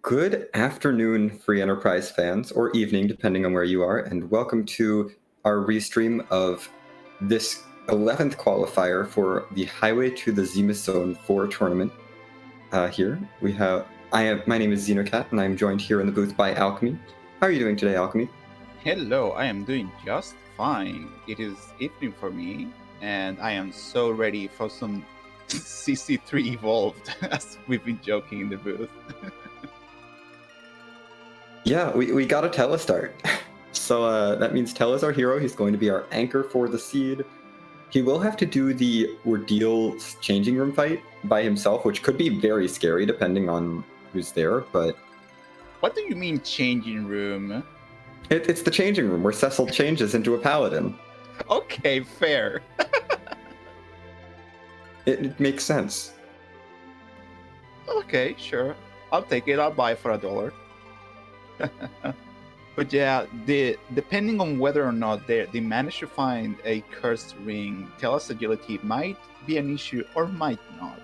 Good afternoon, Free Enterprise fans, or evening, depending on where you are, and welcome to our restream of this 11th qualifier for the Highway to the Zemus Zone 4 tournament. My name is Xenocat, and I'm joined here in the booth by Alchemy. How are you doing today, Alchemy? Hello, I am doing just fine. It is evening for me, and I am so ready for some CC3 Evolved, as we've been joking in the booth. Yeah, we got a Tele start. So that means Tele's our hero. He's going to be our anchor for the seed. He will have to do the Ordeal changing room fight by himself, which could be very scary depending on who's there, but... What do you mean changing room? It's the changing room where Cecil changes into a paladin. Okay, fair. It makes sense. Okay, sure. I'll take it. I'll buy it for $1. But yeah, depending on whether or not they manage to find a cursed ring, Tele's agility might be an issue or might not.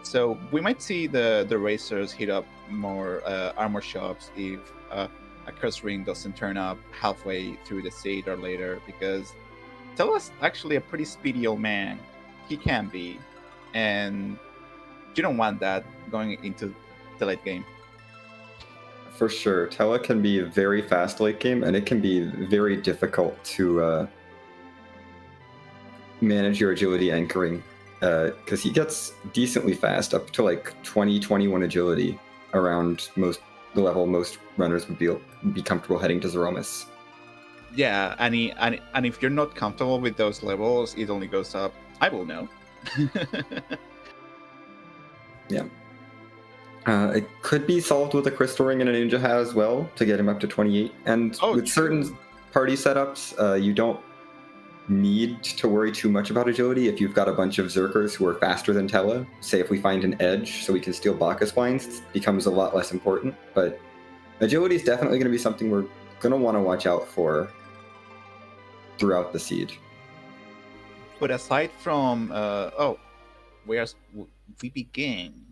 So we might see the racers hit up more armor shops if a cursed ring doesn't turn up halfway through the seed or later, because Tele's actually a pretty speedy old man. He can be, and you don't want that going into the late game. For sure. Tele can be very fast late game, and it can be very difficult to manage your agility anchoring, because he gets decently fast, up to like 20, 21 agility around the level most runners would be comfortable heading to Zeromus. Yeah, and if you're not comfortable with those levels, it only goes up. I will know. Yeah. It could be solved with a crystal ring and a ninja hat as well to get him up to 28. And with certain party setups, you don't need to worry too much about agility if you've got a bunch of Zerkers who are faster than Tele. Say if we find an edge so we can steal Bacchus Blinds, it becomes a lot less important. But agility is definitely going to be something we're going to want to watch out for throughout the siege. But aside from, where we begin?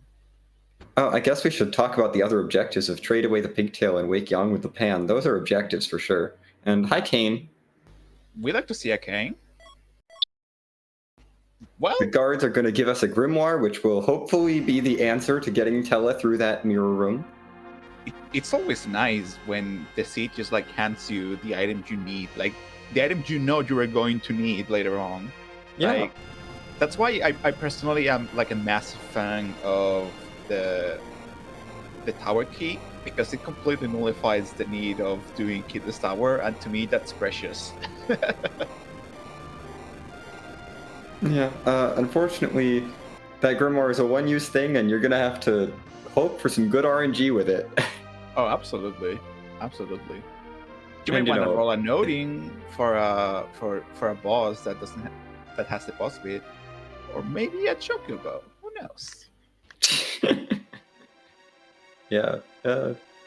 Oh, I guess we should talk about the other objectives of trade away the pigtail and wake Yang with the pan. Those are objectives for sure. And hi, Kane. We like to see a Kane. Well, the guards are going to give us a grimoire, which will hopefully be the answer to getting Tele through that mirror room. It's always nice when the seed just like hands you the items you need, like the items you know you are going to need later on. Yeah. Like, that's why I personally am like a massive fan of the tower key, because it completely nullifies the need of doing Keyless Tower, and to me that's precious. Yeah, unfortunately, that grimoire is a one-use thing, and you're gonna have to hope for some good RNG with it. Oh, absolutely, absolutely. You might want to roll a noting for a boss that that has the boss bit, or maybe a chocobo. Who knows? Yeah,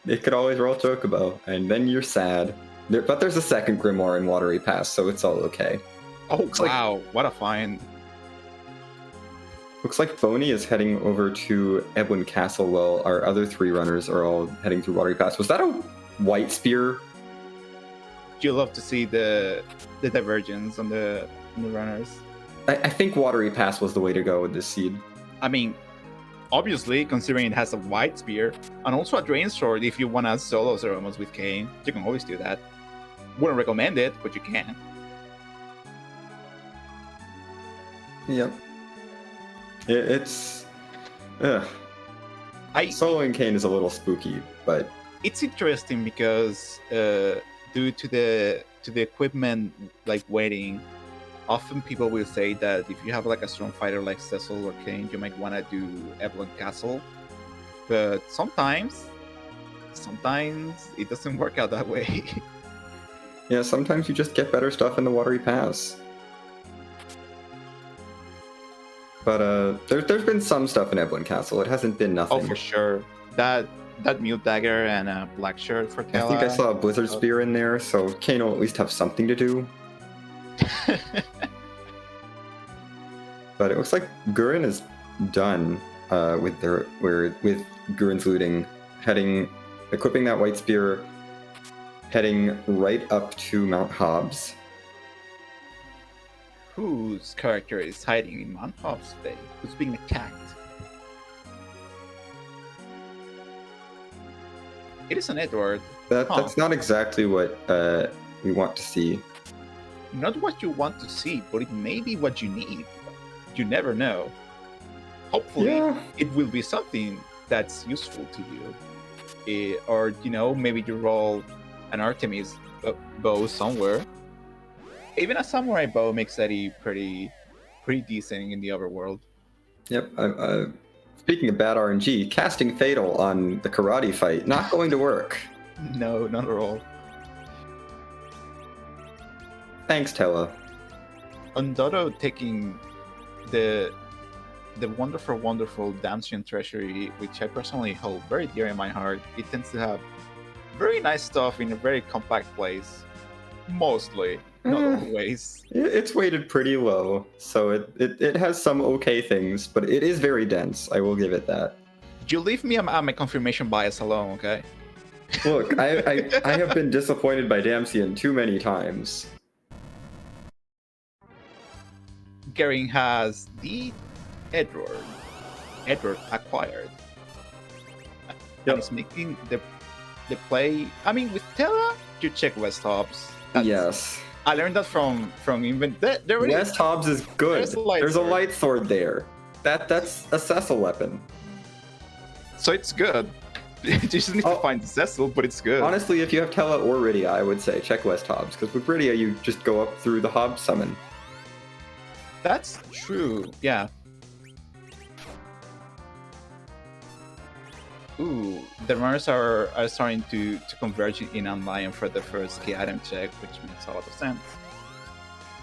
it could always roll chocobo, and then you're sad. But there's a second grimoire in Watery Pass, so it's all okay. Oh, wow, what a find. Looks like Phony is heading over to Ebwin Castle while our other three runners are all heading through Watery Pass. Was that a white spear? You love to see the divergence on the runners. I think Watery Pass was the way to go with this seed. I mean, obviously, considering it has a white spear, and also a drain sword if you want to solo Zeromus with Kane, you can always do that. Wouldn't recommend it, but you can. Yep. It's... Soloing Kane is a little spooky, but... It's interesting because due to the equipment like waiting, often people will say that if you have like a strong fighter like Cecil or Kane, you might want to do Ebwin Castle. But sometimes it doesn't work out that way. Yeah, sometimes you just get better stuff in the Watery Pass. But there's been some stuff in Ebwin Castle. It hasn't been nothing. Oh, for sure. That Mute Dagger and a black shirt for Tela. I think I saw a Blizzard Spear in there, so Kane will at least have something to do. But it looks like Gurren is done with Gurren's looting. equipping that White Spear, heading right up to Mount Hobbs. Whose character is hiding in Mount Hobbs today? Who's being attacked? It is an Edward. That's not exactly what we want to see. Not what you want to see, but it may be what you need. You never know. Hopefully, it will be something that's useful to you. Or, maybe you roll an Artemis bow somewhere. Even a samurai bow makes Eddie pretty decent in the overworld. Yep. Speaking of bad RNG, casting Fatal on the karate fight, not going to work. No, not at all. Thanks, Tella. On Dodo taking the wonderful, wonderful Damsion treasury, which I personally hold very dear in my heart, it tends to have very nice stuff in a very compact place. Mostly. Not always. It's weighted pretty low, so it has some okay things, but it is very dense. I will give it that. You leave me on my confirmation bias alone, okay? Look, I have been disappointed by Damsion too many times. Gering has the Edward acquired. Yep. And he's making the play. I mean, with Terra, you check West Hobbs. Yes. I learned that from there West Hobbs is good. There's a light sword there. That's a Cecil weapon. So it's good. You just need to find the Cecil, but it's good. Honestly, if you have Tella or Rydia, I would say check West Hobbs, because with Rydia you just go up through the Hobbs summon. That's true. Yeah. Ooh, the runners are starting to converge in Lion for the first key item check, which makes a lot of sense.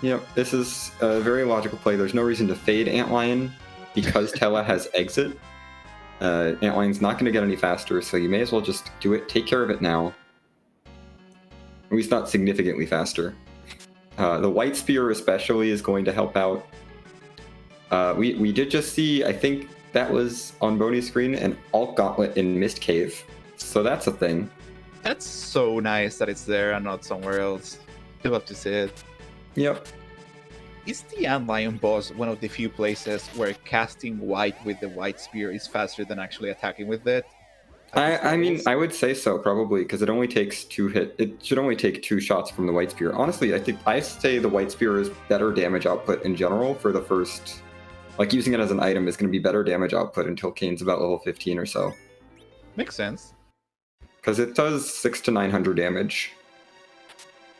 Yep, this is a very logical play. There's no reason to fade Antlion because Tella has exit. Antlion's not going to get any faster, so you may as well just do it. Take care of it now. At least not significantly faster. The White Spear especially is going to help out. We did just see, I think, that was on Boney's screen, an Alt Gauntlet in Mist Cave. So that's a thing. That's so nice that it's there and not somewhere else. You love to see it. Yep. Is the Antlion boss one of the few places where casting white with the White Spear is faster than actually attacking with it? I mean, I would say so, probably, because it only takes it should only take 2 shots from the White Spear. Honestly, I say the White Spear is better damage output in general for the first... Like, using it as an item is going to be better damage output until Kane's about level 15 or so. Makes sense. Because it does 600 to 900 damage.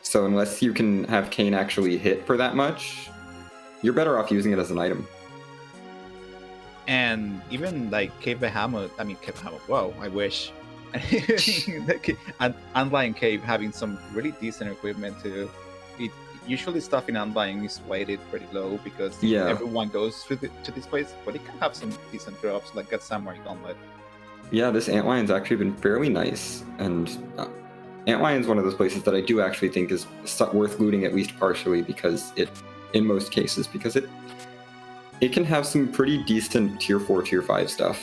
So unless you can have Kane actually hit for that much, you're better off using it as an item. And even, like, Cave Behemoth, whoa, I wish. Antlion Cave having some really decent equipment too. Usually stuff in Antlion is weighted pretty low because everyone goes to this place, but it can have some decent drops, like a Samurai Gauntlet. Yeah, this Antlion's actually been fairly nice, and Antlion's one of those places that I do actually think is worth looting at least partially, because in most cases, because it can have some pretty decent tier 4, tier 5 stuff,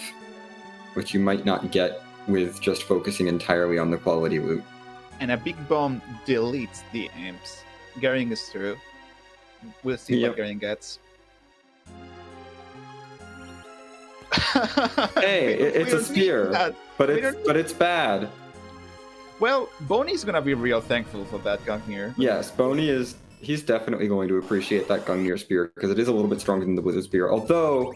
which you might not get with just focusing entirely on the quality loot. And a big bomb deletes the imps. Gering is through. We'll see what Gering gets. Hey, it's a spear, but it's bad. Well, Boney's gonna be real thankful for that Gungnir. Yes, he's definitely going to appreciate that Gungnir spear, because it is a little bit stronger than the Blizzard Spear. Although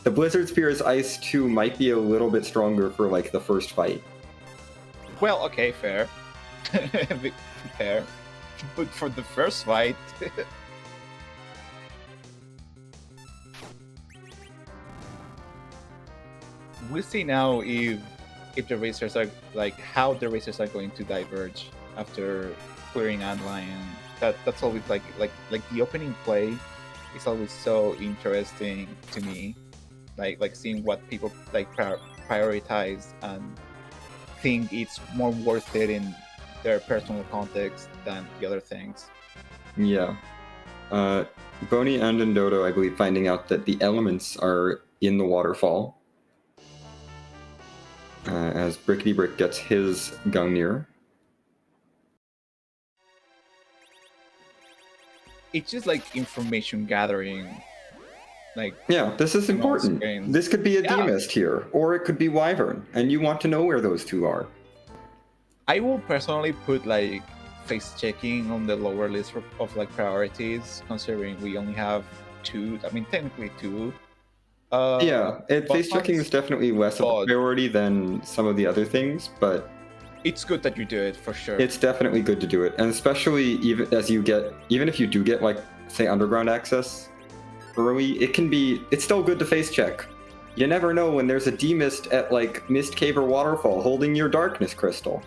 the Blizzard Spear's Ice 2 might be a little bit stronger for like the first fight. Well, okay, fair. Fair. But for the first fight... We'll see now if the racers are, like, how the racers are going to diverge after clearing Antlion. That's always like the opening play is always so interesting to me. Like seeing what people like prioritize and think it's more worth it in their personal context than the other things. Yeah. Boney and Dodo, I believe, finding out that the elements are in the waterfall. as Brickety Brick gets his Gungnir. It's just like information gathering. Like, yeah, this is important. This could be a Demist here, or it could be Wyvern, and you want to know where those two are. I will personally put like face checking on the lower list of like priorities, considering we only have 2. I mean, technically 2. Yeah, face checking is definitely less of a priority than some of the other things, but it's good that you do it for sure. It's definitely good to do it, and especially even if you do get like say underground access early, it's still good to face check. You never know when there's a Demist at like Mist Cave or Waterfall holding your Darkness Crystal.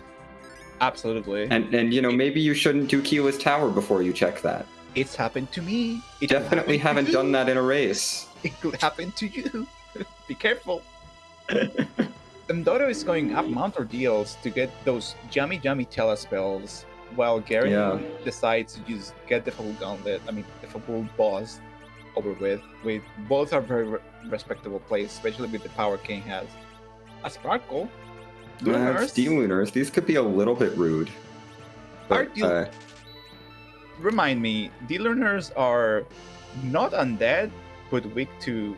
Absolutely. And maybe you shouldn't do Keyless Tower before you check that. It's happened to me. It definitely haven't done that in a race. It could happen to you. Be careful. Dodo is going up Mount Ordeals to get those Jammy Telespells, while Garen decides to just get the full gauntlet. I mean, the full boss over with. Both are very respectable plays, especially with the power King has. A Sparkle. Lunars. These could be a little bit rude. But, remind me, D-Lunars are not undead, but weak to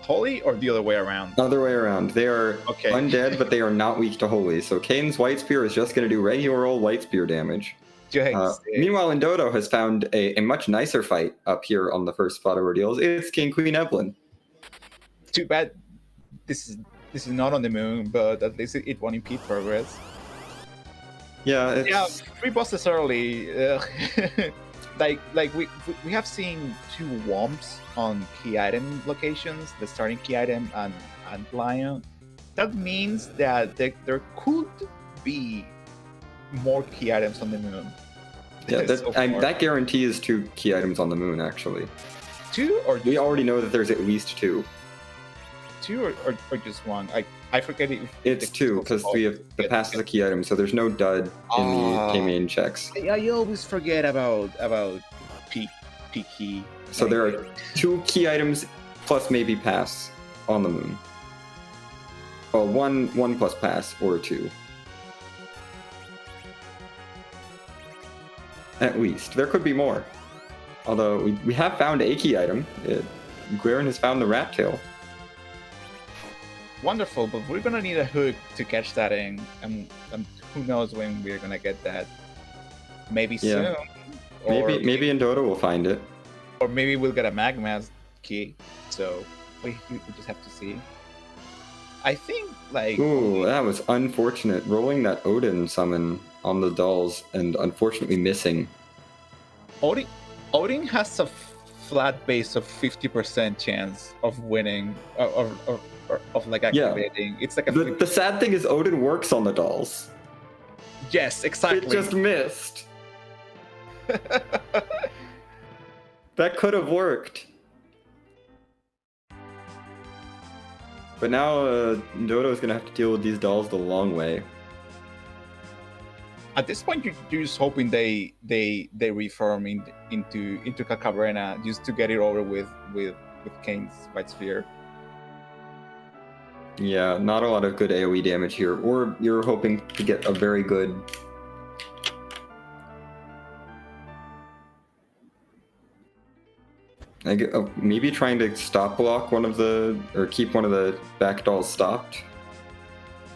Holy, or the other way around? Other way around. They are undead, but they are not weak to Holy. So Kane's White Spear is just going to do regular old White Spear damage. Meanwhile, Indodo has found a much nicer fight up here on the first spot of Ordeals. It's King Queen Evelyn. Too bad this is not on the moon, but at least it won't impede progress. Yeah, 3 bosses early. Like we have seen 2 Womps on key item locations, the starting key item and Lion. That means that there could be more key items on the moon. Yeah, that guarantees 2 key items on the moon, actually. 2 or we already know that there's at least 2. 2 or just 1? I forget if it's 2 because we have the pass as a key item, so there's no dud in the K-main checks. I always forget about P key. So there are 2 key items plus maybe pass on the moon. Oh, one plus pass or 2. At least. There could be more. Although we have found a key item. Guerin has found the rat tail. Wonderful, but we're gonna need a hook to catch that in, and who knows when we're gonna get that. Maybe soon. Maybe Indodo will find it. Or maybe we'll get a Magma's key. So we just have to see. I think like ooh, that was unfortunate. Rolling that Odin summon on the dolls and unfortunately missing. Odin has a flat base of 50% chance of winning of like activating. Yeah. It's like the sad thing is Odin works on the dolls. Yes, exactly. It just missed. That could have worked. But now Dodo is gonna have to deal with these dolls the long way. At this point, you're just hoping they reform into Cacabrena just to get it over with Kane's White Sphere. Yeah, not a lot of good AoE damage here. Or you're hoping to get a very good... maybe trying to stop block one of the... or keep one of the back dolls stopped.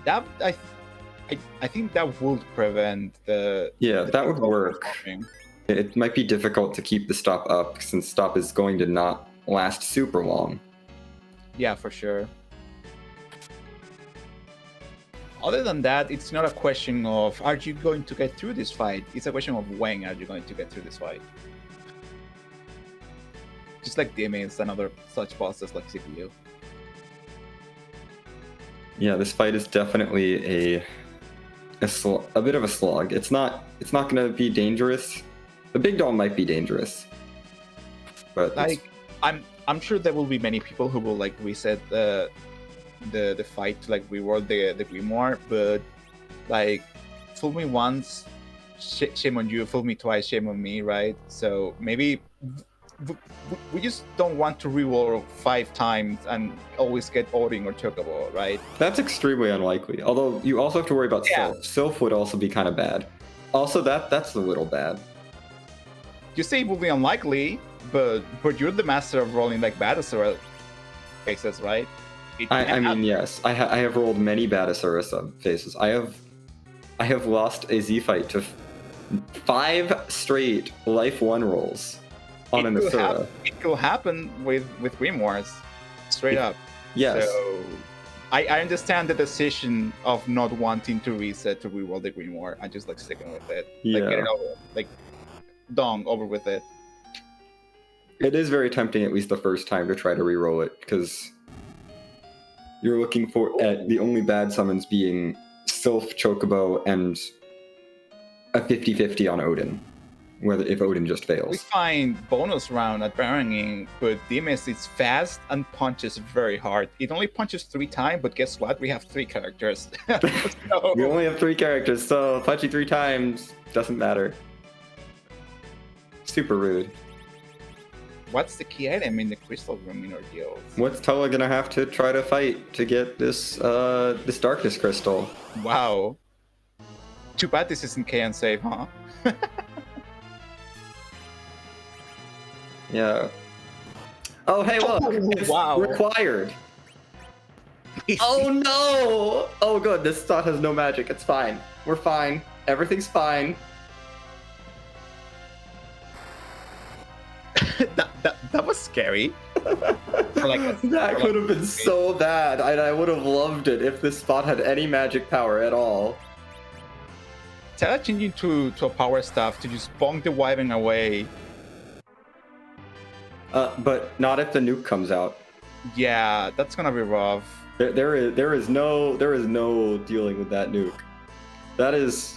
That, I think that would prevent the... Yeah, that would work. It might be difficult to keep the stop up since stop is going to not last super long. Yeah, for sure. Other than that, it's not a question of are you going to get through this fight? It's a question of when are you going to get through this fight. Just like Demons and other such bosses like CPU. Yeah, this fight is definitely a bit of a slog. It's not going to be dangerous. The big doll might be dangerous, but like I'm sure there will be many people who will like reset the fight to like reroll the grimoire, but like fool me once, shame on you. Fool me twice, shame on me, right? So maybe we just don't want to reroll 5 times and always get Odin or Chocobo, right? That's extremely unlikely. Although you also have to worry about Yeah. Sylph. Sylph would also be kind of bad. Also, that's a little bad. You say it would be unlikely, but you're the master of rolling like Badasaur faces, right? I mean, yes. I have rolled many Badasaurus faces. I have lost a Z fight to 5 straight Life 1 rolls on an Asura. It could happen with Grimoires, straight up. Yes. So I understand the decision of not wanting to reset to reroll the Grimoire and just like sticking with it. Yeah. Like get it over, like dong over with it. It is very tempting, at least the first time, to try to reroll it because you're looking for at the only bad summons being Sylph, Chocobo, and a 50-50 on Odin, whether if Odin just fails. We find bonus round at Barroning, but Demis is fast and punches very hard. It only punches 3 times, but guess what? We have 3 characters. So... We only have 3 characters, so punching 3 times doesn't matter. Super rude. What's the key item in the crystal room in our deals? What's Toa gonna have to try to fight to get this this darkness crystal? Wow. Too bad this isn't KN save, huh? Yeah. Oh, hey, look! It's required! Oh no! Oh good, this spot has no magic. It's fine. We're fine. Everything's fine. that was scary. That could have been so bad. I would have loved it if this spot had any magic power at all. Tell that changing to a power staff to just bonk the Wyvern away. But not if the nuke comes out. Yeah, that's gonna be rough. There is no dealing with that nuke. That is.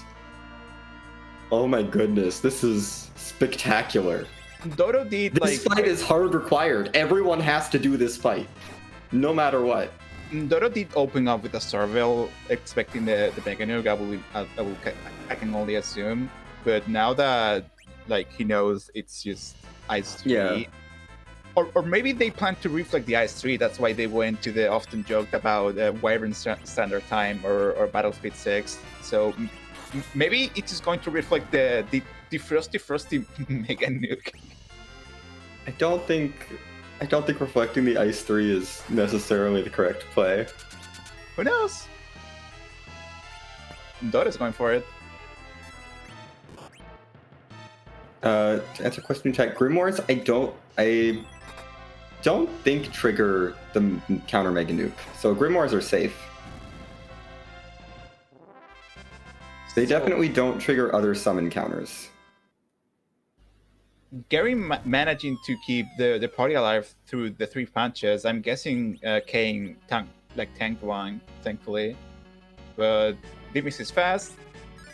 Oh my goodness, this is spectacular. Dodo did this fight is hard required. Everyone has to do this fight, no matter what. Dodo did open up with a Serval, expecting the Mega Nuke. I can only assume. But now that like he knows it's just Ice 3, yeah. Or maybe they plan to reflect the Ice 3. That's why they went to the often joked about Wyvern standard time or Battle Speed 6. So maybe it is going to reflect the frosty Mega Nuke. I don't think reflecting the Ice 3 is necessarily the correct play. Who knows? Dota's going for it. To answer question in chat, Grimoires, I don't think trigger the counter Mega Nuke. So Grimoires are safe. They definitely don't trigger other summon counters. Gary managing to keep the party alive through the 3 punches. I'm guessing Kane tanked one, thankfully. But Dimis is fast,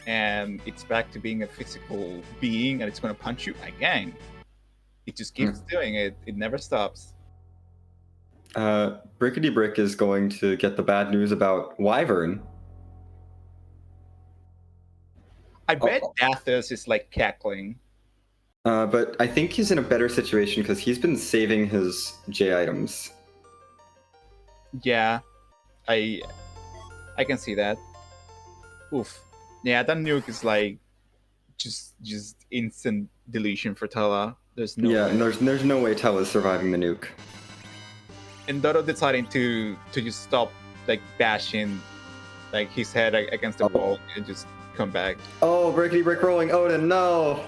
and it's back to being a physical being, and it's going to punch you again. It just keeps doing it. It never stops. Brickety Brick is going to get the bad news about Wyvern. I bet Dathus is like cackling. But I think he's in a better situation because he's been saving his J items. Yeah, I can see that. Oof. Yeah, that nuke is like just instant deletion for Tella. There's no way. There's no way Tella's surviving the nuke. And Dodo deciding to just stop like bashing like his head against the wall and just come back. Oh, Brickety Brick rolling Odin, no!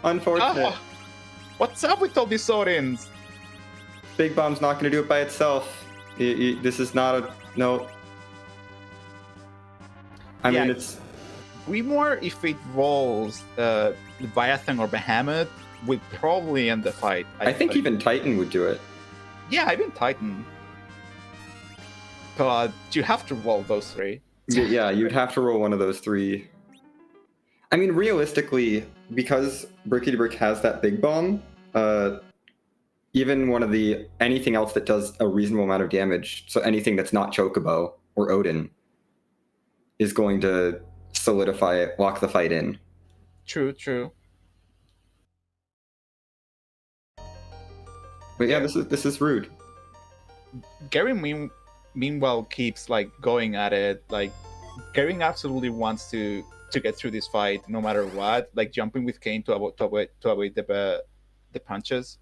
Unfortunate. What's up with all these Odins? Big Bomb's not going to do it by itself. This is not a... No. I mean, it's... Grimoire, if it rolls Leviathan or Behemoth, would probably end the fight. I think even Titan would do it. Yeah, even Titan. But you have to roll those 3. Yeah, you'd have to roll one of those 3. I mean, realistically, because Brickety Brick has that Big Bomb, even anything else that does a reasonable amount of damage, so anything that's not Chocobo or Odin, is going to solidify it, lock the fight in. True. But yeah, this is rude. Gary meanwhile keeps like going at it. Like Gary absolutely wants to get through this fight no matter what. Like jumping with Kane to avoid the punches.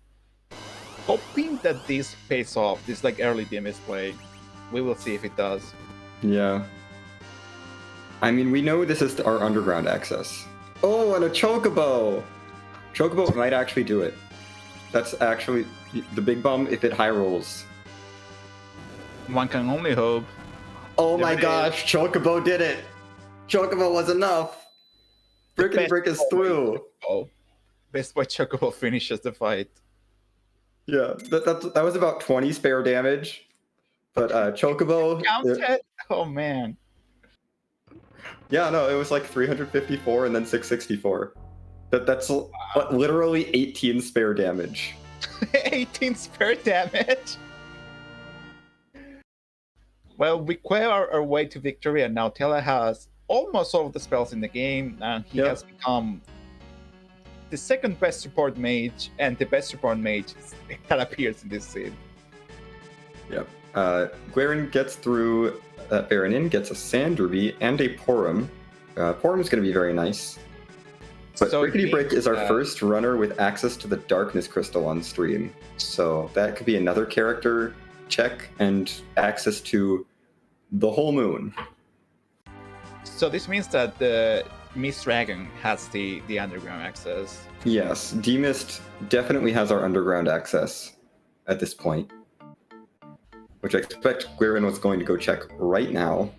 Hoping that this pays off. This like early Demis play. We will see if it does. Yeah. I mean, we know this is our underground access. Oh, and a Chocobo! Chocobo might actually do it. That's actually the big bum if it high rolls. One can only hope. Oh my gosh, Chocobo did it! Chocobo was enough! Brickety Brick is through! Oh, Best Boy Chocobo finishes the fight. Yeah, that was about 20 spare damage. But Chocobo... Counted? Oh man. Yeah, no, it was like 354 and then 664. That's literally 18 spare damage. 18 spare damage? Well, we quail our way to victory, and now Tela has almost all of the spells in the game, and he has become the second best support mage and the best support mage that appears in this scene. Yep. Guerin gets through Baronin, gets a Sand Ruby and a Porum. Porum's going to be very nice. But so Brickety Brick is our first runner with access to the Darkness Crystal on stream. So that could be another character check and access to the whole moon. So this means that the Mist Dragon has the underground access. Yes, D-Mist definitely has our underground access at this point. Which I expect Guerin was going to go check right now.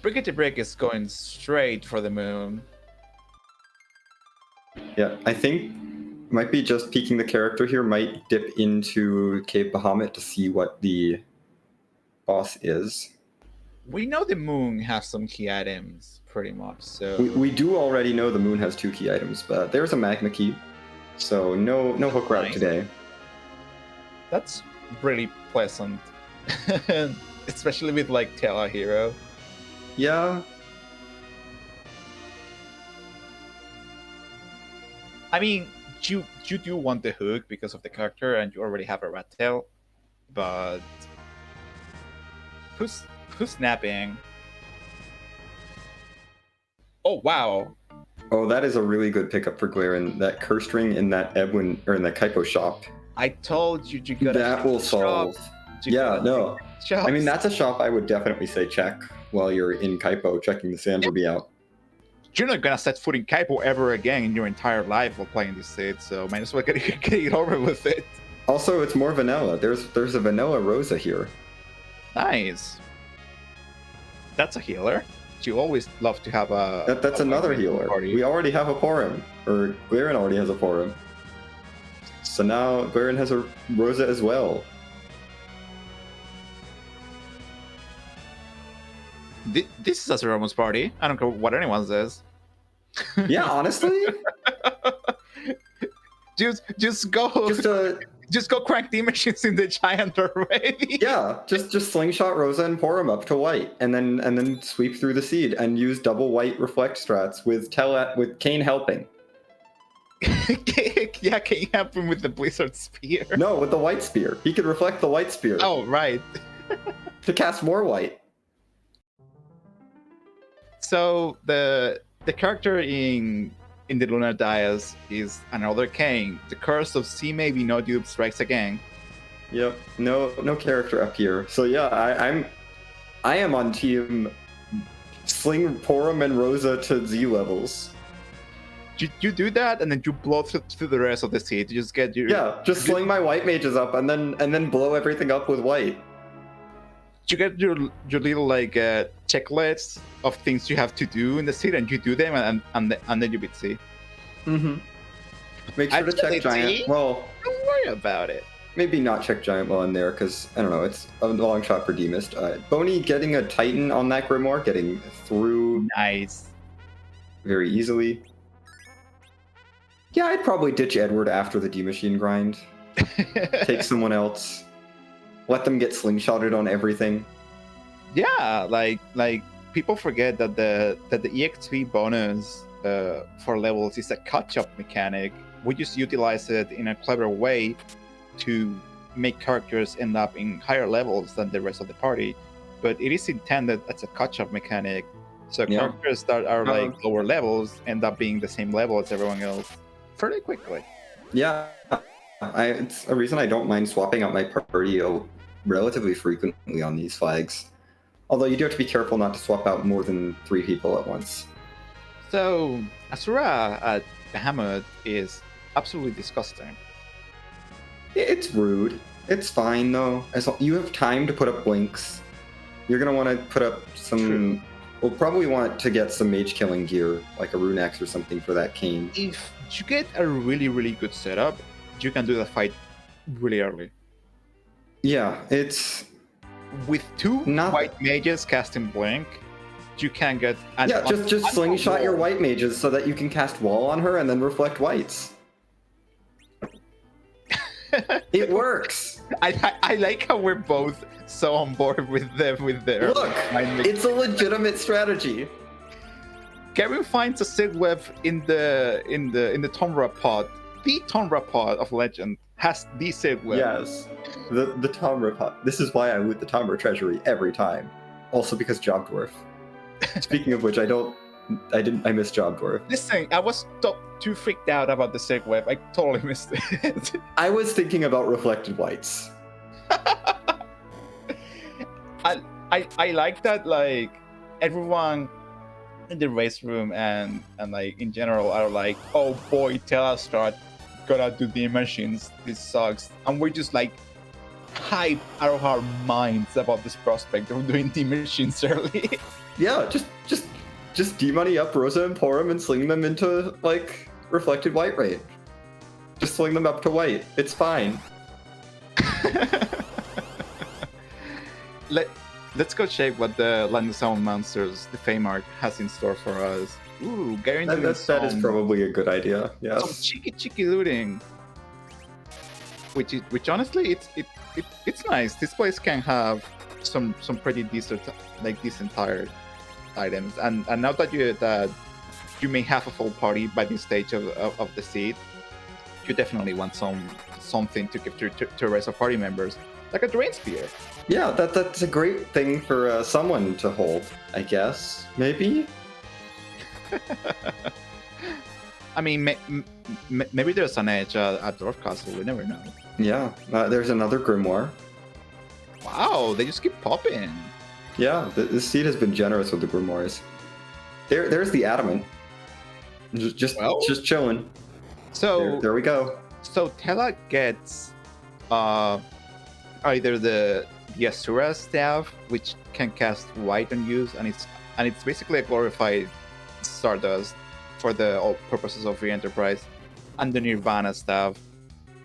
Brickety Brick is going straight for the moon. Yeah, I think might be just peeking the character here, might dip into Cave Bahamut to see what the boss is. We know the moon has some key items, pretty much, so... We do already know the moon has 2 key items, but there's a magma key, so no hook route today. That's really pleasant. Especially with, like, Tela Hero. Yeah. I mean, you do want the hook because of the character, and you already have a rat tail, but who's snapping? Oh wow! Oh, that is a really good pickup for Guerin. That curse ring in that Edwin or in that Kaipo shop. I told you gotta. That will solve. Yeah, no. I mean, that's a shop I would definitely say check while you're in Kaipo checking the Sand Ruby out. You're not gonna set foot in Kaipo ever again in your entire life while playing this set, so might as well get it over with it. Also, it's more vanilla. There's a vanilla Rosa here. Nice. That's a healer. You always love to have a... That's another healer. Party. We already have a Porum. Or Guerin already has a Porum. So now Guerin has a Rosa as well. This is a Zemus party. I don't care what anyone says. Yeah, honestly. just go. Just go crank the machines in the giant already. Yeah, just slingshot Rosa and Porum up to white, and then sweep through the seed and use double white reflect strats with Kane helping. Yeah, Kane helping with the Blizzard Spear. No, with the white spear. He could reflect the white spear. Oh, right. To cast more white. So the character in the Lunar Dais is another Kane. The curse of See Maybe No Dupe strikes again. Yep, no character up here. So yeah, I am on team sling Porum and Rosa to Z levels. You do that and then you blow through the rest of the seed. You just get your just sling my white mages up and then blow everything up with white. You get your little like checklist of things you have to do in the seed, and you do them, and then you beat C. Mm-hmm. Make sure to check Giant. Well, don't worry about it. Maybe not check Giant while in there, because I don't know. It's a long shot for D-Mist. Boney getting a Titan on that Grimoire, getting through. Nice. Very easily. Yeah, I'd probably ditch Edward after the D-Machine grind. Take someone else. Let them get slingshotted on everything. Yeah, like people forget that the EXP bonus for levels is a catch-up mechanic. We just utilize it in a clever way to make characters end up in higher levels than the rest of the party, but it is intended as a catch-up mechanic. So characters that are like lower levels end up being the same level as everyone else fairly quickly. Yeah, it's a reason I don't mind swapping out my party relatively frequently on these flags. Although you do have to be careful not to swap out more than 3 people at once. So Asura at Bahamut is absolutely disgusting. It's rude. It's fine though. As you have time to put up blinks, you're gonna want to put up some. True. We'll probably want to get some mage killing gear, like a rune axe or something for that cane. If you get a really, really good setup, you can do the fight really early. Yeah, it's... With 2 white mages casting blink, you can get... Yeah, just slingshot your white mages so that you can cast wall on her and then reflect whites. It works! I like how we're both so on board with their Look, it's a legitimate strategy. Gavin finds a sig web in the Tomra pod. The Tomra pod of Legend has the sig web. Yes, the Tomra pod. This is why I loot the Tomra treasury every time. Also because Job Dwarf. Speaking of which, I missed Job Dwarf. Listen, I was too freaked out about the sig web. I totally missed it. I was thinking about reflected whites. I like that, like, everyone in the race room and like in general are like, oh boy, Telestrat gotta do the machines, this sucks, and we're just like hype out of our minds about this prospect of doing the machines early. Yeah, just D-money up Rosa and Porum and sling them into like reflected white range. Just sling them up to white. It's fine. Let's go check what the Land of Sound Monsters, the Fame Arc, has in store for us. Ooh, guaranteed. That is probably a good idea. Yes. Some cheeky looting. Which honestly, it's nice. This place can have some pretty decent tired items. And now that you may have a full party by this stage of the seed, you definitely want something to give to the rest of party members, like a Drain Spear. Yeah, that's a great thing for someone to hold, I guess. Maybe? I mean, maybe there's an edge at Dwarf Castle, we never know. Yeah, there's another Grimoire. Wow, they just keep popping. Yeah, the seed has been generous with the Grimoires. There's the Adamant. Just chilling. So there we go. So Tela gets either the Asura staff, which can cast white on use, and it's basically a glorified Stardust for all purposes of free enterprise, and the Nirvana staff,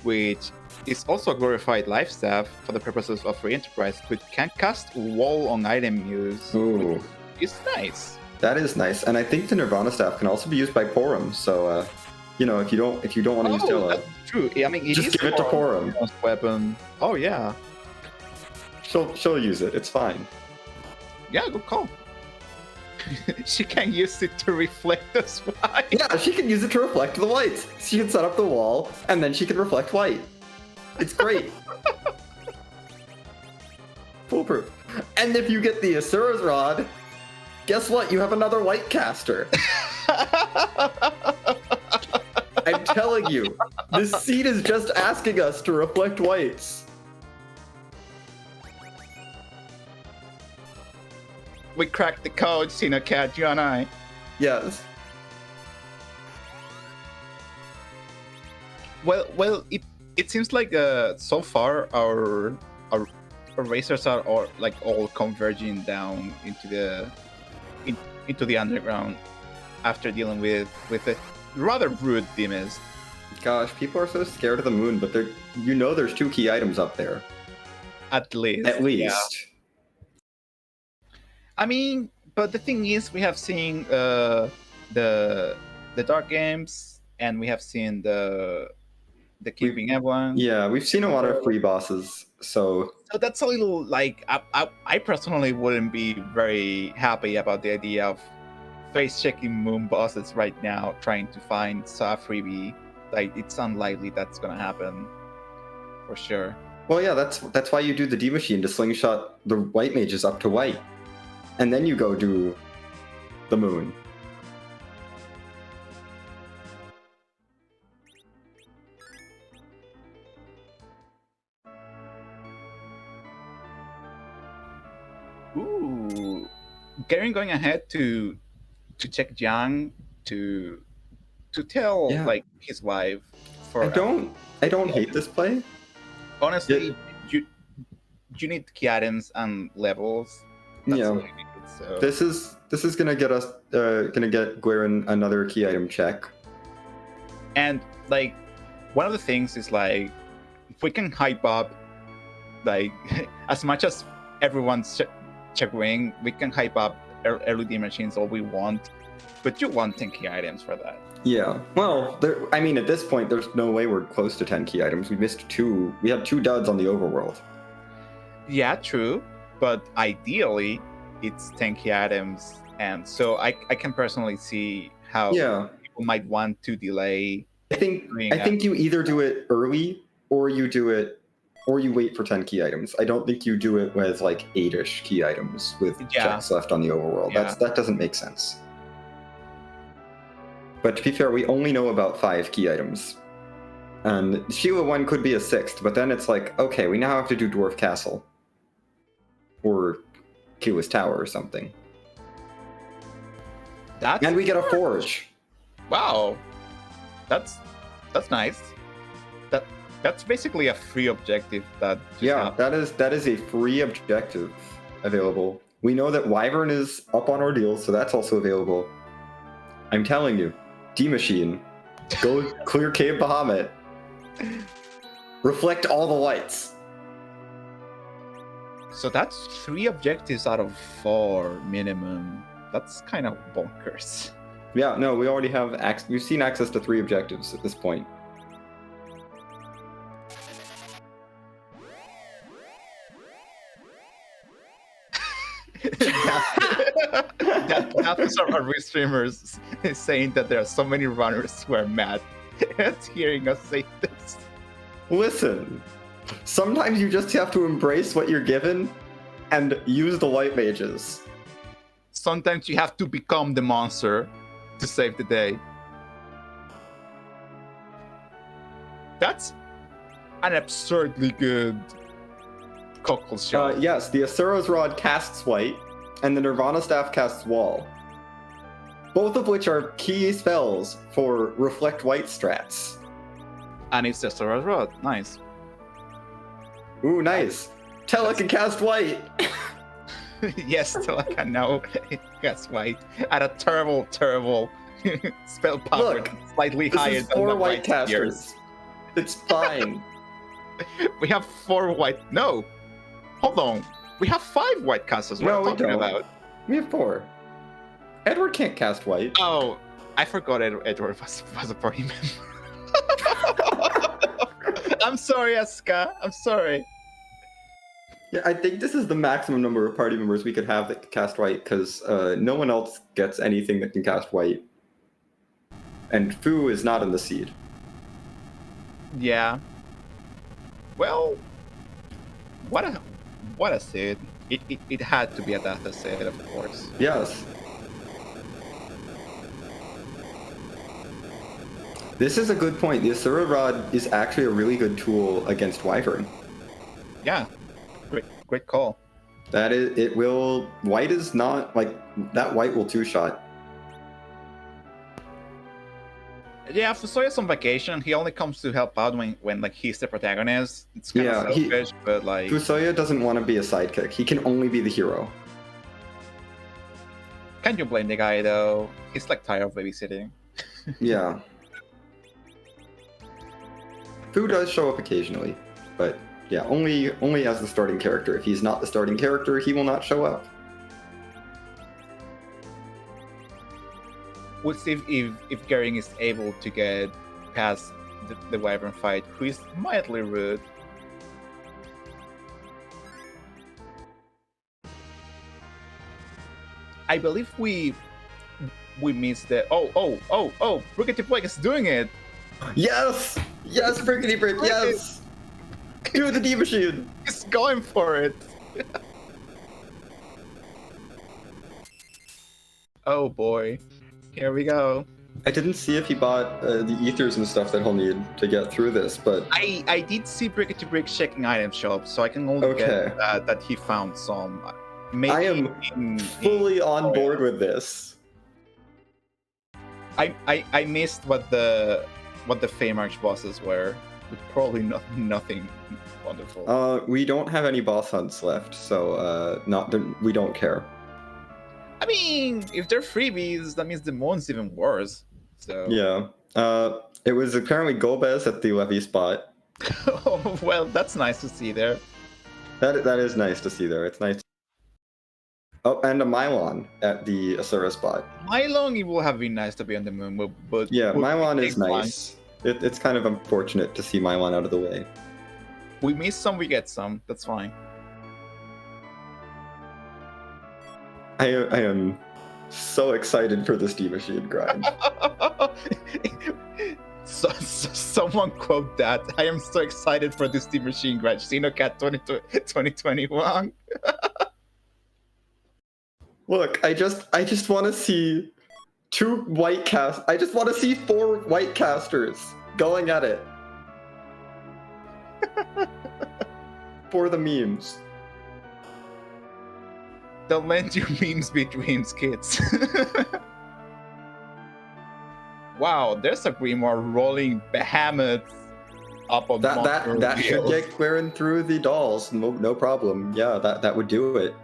which is also a glorified life staff for the purposes of free enterprise, which can cast wall on item use. Ooh, it's nice. That is nice, and I think the Nirvana staff can also be used by Porum. So, you know, if you don't want to use Tela, that's true. I mean, just give it to Porum. Weapon. Oh yeah. She'll use it. It's fine. Yeah, good call. She can use it to reflect those whites. Yeah, she can use it to reflect the whites. She can set up the wall, and then she can reflect white. It's great. Foolproof. And if you get the Asura's Rod, guess what? You have another white caster. I'm telling you, this seed is just asking us to reflect whites. We cracked the code, Xenocat, you and I. Yes. Well, it seems like so far our racers are all converging down into the underground after dealing with a rather rude Demis. Gosh, people are so scared of the moon, but there's 2 key items up there. At least. Yeah. I mean, but the thing is, we have seen the Dark Games, and we have seen the Keeping Evelyn. Yeah, we've seen a lot of free bosses, so that's a little like I personally wouldn't be very happy about the idea of face checking moon bosses right now, trying to find a freebie. Like, it's unlikely that's gonna happen, for sure. Well, yeah, that's why you do the D machine to slingshot the white mages up to white, and then you go do the moon. Ooh, Garen going ahead to check Jiang to tell Yeah. like his wife. For I don't hate this play. honestly, you need key items and levels. That's Yeah. all you need, so. This is gonna get us gonna get Guerin another key item check. And like one of the things is like if we can hype up like as much as everyone's chagrin, we can hype up LED machines all we want, but you want 10 key items for that. Yeah. Well, I mean, at this point, there's no way we're close to 10 key items. We missed 2. We had 2 duds on the overworld. Yeah, true. But ideally, it's 10 key items. And so I can personally see how people might want to delay. I think you either do it early or you wait for 10 key items. I don't think you do it with like 8-ish key items with checks left on the overworld. That doesn't make sense. But to be fair, we only know about 5 key items. And Sheila 1 could be a 6th, but then it's like, okay, we now have to do Dwarf Castle. Or Kiwa's Tower or something. And we get a forge. Wow. That's nice. That's basically a free objective that that is a free objective available. We know that Wyvern is up on Ordeal, so that's also available. I'm telling you, D Machine, go clear Cave Bahamut. Reflect all the lights. So that's 3 objectives out of 4 minimum. That's kind of bonkers. Yeah, no, we already have we've seen access to 3 objectives at this point. That was our streamers saying that there are so many runners who are mad at hearing us say this. Listen, sometimes you just have to embrace what you're given and use the white mages. Sometimes you have to become the monster to save the day. That's an absurdly good cockle shot. Yes, the Asura's Rod casts white, and the Nirvana Staff casts wall. Both of which are key spells for Reflect White strats. And it's the Asura's Rod. Nice. Ooh, nice. Tella can cast white! Yes, Tella can now cast white at a terrible spell power. Look, slightly higher is than 4 the white casters. Years. It's fine. We have 4 white. No, hold on. We have 5 white casters. What are we talking about? We have 4. Edward can't cast white. Oh, I forgot Edward was a party member. I'm sorry, Aska. I'm sorry. Yeah, I think this is the maximum number of party members we could have that can cast white, because no one else gets anything that can cast white. And Fu is not in the seed. Yeah. Well, what a seed. It had to be a data set, of course. Yes. This is a good point. The Asura Rod is actually a really good tool against Wyvern. Yeah. Great call. That is, it will. White is not like that. White will 2-shot. Yeah, Fusoya's on vacation. He only comes to help out when like he's the protagonist. It's kind of selfish, but like Fusoya doesn't want to be a sidekick. He can only be the hero. Can't you blame the guy though? He's like tired of babysitting. Yeah. Fu does show up occasionally, but yeah, only as the starting character. If he's not the starting character, he will not show up. We'll see if Gering is able to get past the Wyvern fight, who is mildly rude. I believe we missed the oh Brickety Blake is doing it. Yes, Brickety Brick, yes. Do the D machine. He's going for it. Oh boy. Here we go. I didn't see if he bought the ethers and stuff that he'll need to get through this, but I did see Brick to Brick checking item shop, so I can only get that he found some. Maybe I am fully on board with this. I missed what the Fame Arch bosses were. With probably nothing wonderful. We don't have any boss hunts left, so we don't care. I mean, if they're freebies, that means the mon's even worse. So yeah, it was apparently Golbez at the levy spot. Oh, well, that's nice to see there. That is nice to see there. It's nice. Oh, and a Mylon at the Asura spot. Mylon, it will have been nice to be on the moon, but yeah, Mylon is nice. It's kind of unfortunate to see Mylon out of the way. We miss some, we get some. That's fine. I am so excited for this D machine grind. Someone quote that. I am so excited for this D machine grind. Xenocat 2021. Look, I just want to see I just want to see 4 white casters going at it. For the memes. They'll lend you memes between kids. Wow, there's a Grimoire rolling behemoths up on that should get clearing through the dolls. No problem. Yeah, that would do it.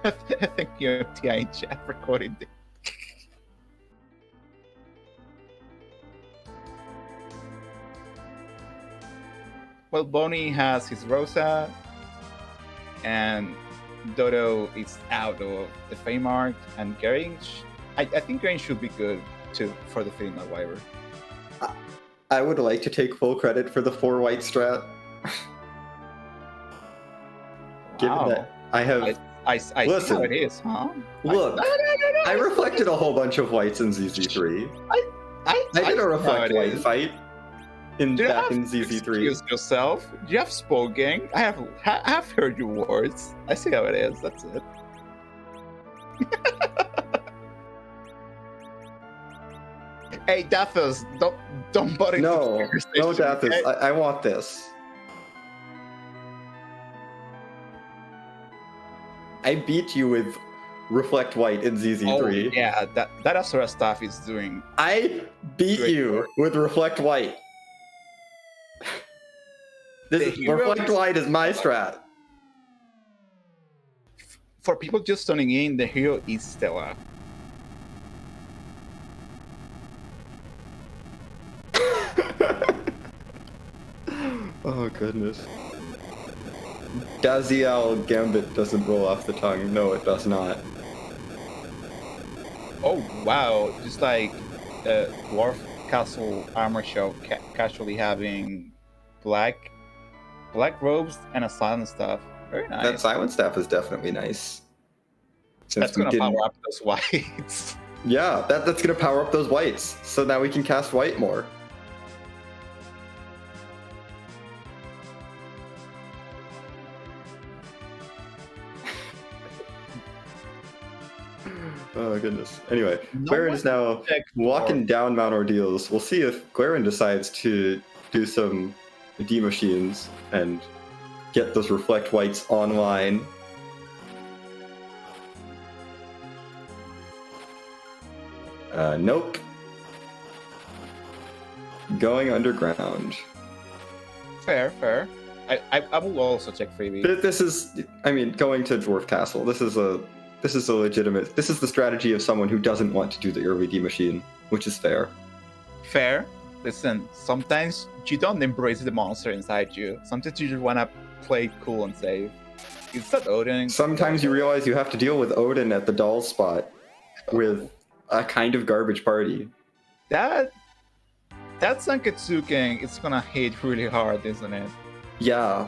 I think your TI chat recorded it. Well, Bonnie has his Rosa, and Dodo is out of the Fame Arc, and Gering, I think Gering should be good too for the Fame Arc Wyvern. I would like to take full credit for the 4 white strat. Given that I have... I see how it is, huh? Look, I reflected a whole bunch of whites in ZZ3. I did a reflect white fight back in ZZ3. Excuse yourself. Do you have spoken? I have heard your words. I see how it is. That's it. Hey, Daphos, don't butt into No, Daphos, okay? I want this. I beat you with Reflect White in ZZ3. Oh, yeah, that Asura stuff is doing. I beat you with Reflect White. Reflect White is my strat. For people just tuning in, the hero is Stella. Oh goodness. Daziel Gambit doesn't roll off the tongue. No, it does not. Oh wow! Just like Dwarf Castle Armor Show casually having black robes and a silent staff. Very nice. That silent staff is definitely nice. That's gonna power up those whites. Yeah, that's gonna power up those whites. So now we can cast white more. Oh goodness. Anyway, Glaren is now walking down Mount Ordeals. We'll see if Glaren decides to do some D machines and get those Reflect Whites online. Nope. Going underground. Fair. I will also check freebie. This is, I mean, going to Dwarf Castle. This is a legitimate. This is the strategy of someone who doesn't want to do the early D machine, which is fair. Fair. Listen, sometimes you don't embrace the monster inside you. Sometimes you just want to play cool and safe. Is that Odin? Sometimes you realize you have to deal with Odin at the doll spot with a kind of garbage party. That Sanketsuken, it's gonna hit really hard, isn't it? Yeah.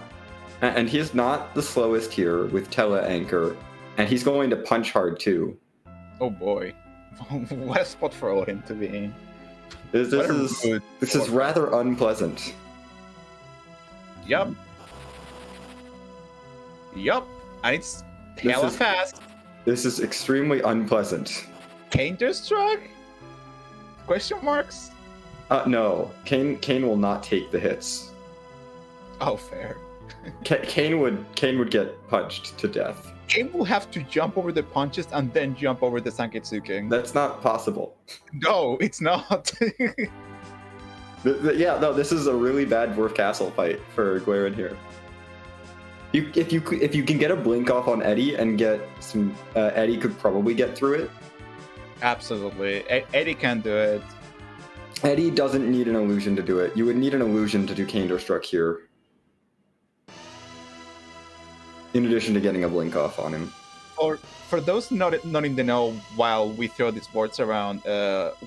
And he's not the slowest here with Tele Anchor. And he's going to punch hard too. Oh boy. What a spot for Odin to be in. This is rather unpleasant. Yep. Yup, and it's This hella is- fast. This is extremely unpleasant. Counter-Struck? Question marks? No, Kane will not take the hits. Oh, fair. Kane would get punched to death. Kane will have to jump over the punches and then jump over the Sanketsuken. That's not possible. No, it's not. Yeah, no, this is a really bad Dwarf Castle fight for Guerin here. If you can get a blink off on Eddie and get some, Eddie could probably get through it. Absolutely, Eddie can do it. Eddie doesn't need an illusion to do it. You would need an illusion to do Counter-Struck here. In addition to getting a blink off on him. For those not in the know, while we throw these boards around,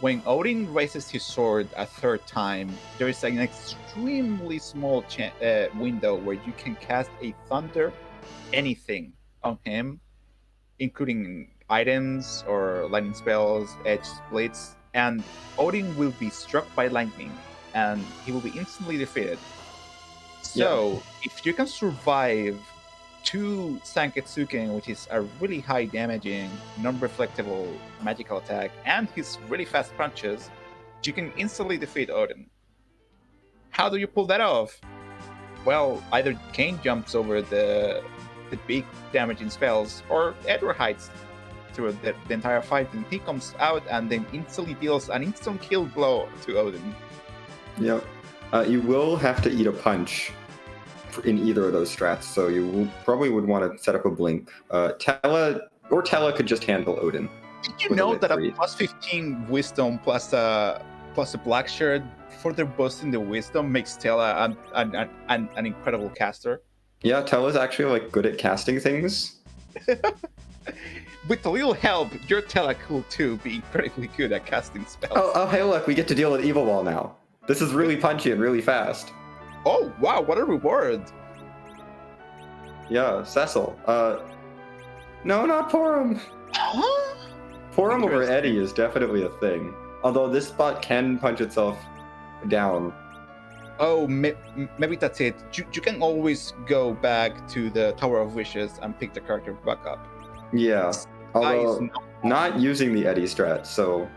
when Odin raises his sword a third time, there is an extremely small window where you can cast a thunder anything on him, including items or lightning spells, edge splits, and Odin will be struck by lightning, and he will be instantly defeated. So, if you can survive 2 Sanketsuken, which is a really high damaging, non-reflectable magical attack, and his really fast punches, you can instantly defeat Odin. How do you pull that off? Well, either Kane jumps over the big damaging spells, or Edward hides through the entire fight, and he comes out and then instantly deals an instant kill blow to Odin. Yep. You will have to eat a punch in either of those strats, so you probably would want to set up a blink. Tella could just handle Odin. Did you know that a plus 15 wisdom plus a black shirt further boosting the wisdom makes Tella an incredible caster? Yeah, Tella's actually like good at casting things. With a little help, your Tella could too be incredibly good at casting spells. Oh, hey look, we get to deal with Evil Wall now. This is really punchy and really fast. Oh wow, what a reward! Yeah, Cecil. No, not Porum. Huh? Porum over Eddie is definitely a thing. Although this spot can punch itself down. Oh, maybe that's it. You can always go back to the Tower of Wishes and pick the character back up. Yeah, although not using the Eddie strat, so...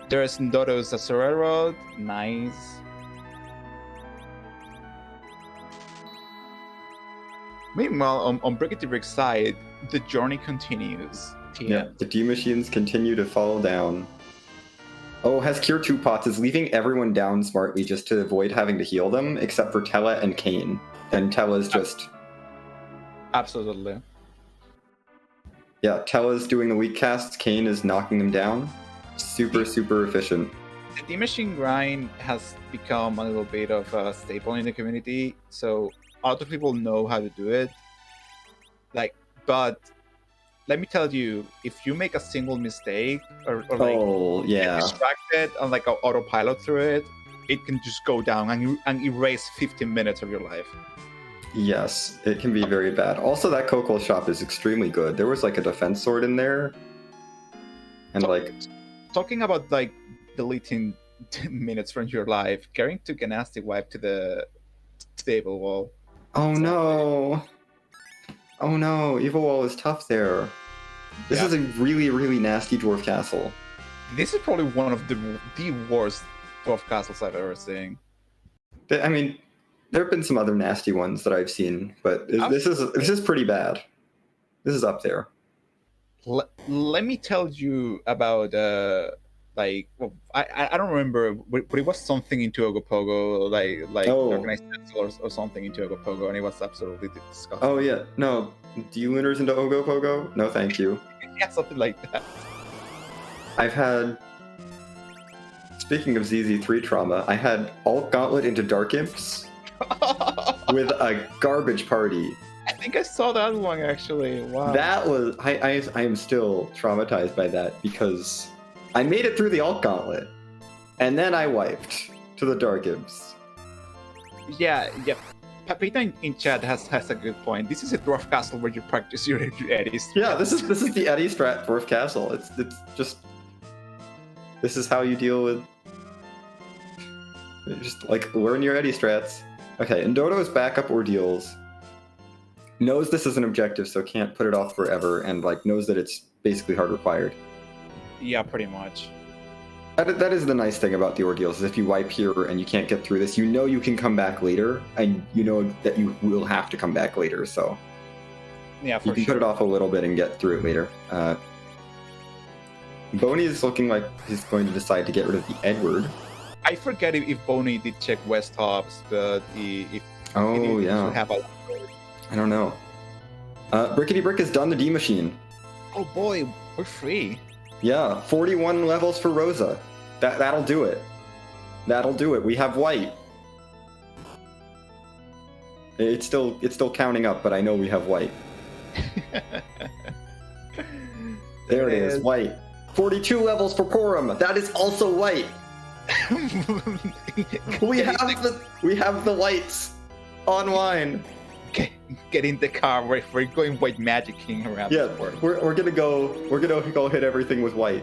There's Ndodo's Azura Road. Nice. Meanwhile, on Brickety Brick's side, the journey continues. Yeah, the D machines continue to fall down. Oh, has Cure 2 pots, is leaving everyone down smartly just to avoid having to heal them, except for Tella and Kane. And Tella's just... Absolutely. Yeah, Tella's doing the weak casts, Kane is knocking them down. Super efficient. The D machine grind has become a little bit of a staple in the community, so other people know how to do it. But let me tell you, if you make a single mistake or get distracted and like autopilot through it, it can just go down and erase 15 minutes of your life. Yes, it can be very bad. Also, that Kokol shop is extremely good. There was like a defense sword in there, and talking about like deleting 10 minutes from your life, Garen took a nasty wipe to the Evil Wall. Oh no! Oh no, Evil Wall is tough there. This is a really nasty dwarf castle. This is probably one of the worst dwarf castles I've ever seen. I mean, there have been some other nasty ones that I've seen, but this is pretty bad. This is up there. Let me tell you about I don't remember, but it was something into Ogopogo, organized or something into Ogopogo, and it was absolutely disgusting. Oh yeah, no, D-Lunars into Ogopogo? No, thank you. Yeah, something like that. I've had. Speaking of ZZ3 trauma, I had Alt Gauntlet into Dark Imps with a garbage party. I think I saw that one actually. Wow. That was I am still traumatized by that because I made it through the Alt Gauntlet, and then I wiped to the Dark Imps. Yeah. Papita in chat has a good point. This is a dwarf castle where you practice your Eddies. Yeah, this is the Eddie strat dwarf castle. It's just this is how you deal with. Just like learn your Eddie strats. Okay, and Dodo's backup ordeals knows this is an objective, so can't put it off forever, and like knows that it's basically hard required. Yeah, pretty much. That is the nice thing about the ordeals, is if you wipe here and you can't get through this, you know you can come back later, and you know that you will have to come back later, so Yeah, for you can sure. put it off a little bit and get through it later. Boney is looking like he's going to decide to get rid of the Edward. I forget if Boney did check West Hops, but if Oh, he yeah. should have a... I don't know. Brickety Brick has done the D machine. Oh boy, we're free. Yeah, 41 levels for Rosa. That'll do it. That'll do it. We have white. It's still counting up, but I know we have white. There it is, white. 42 levels for Porum. That is also white. We have the lights online. Get in the car. We're going White Magic King around. Yeah, we're gonna go hit everything with white.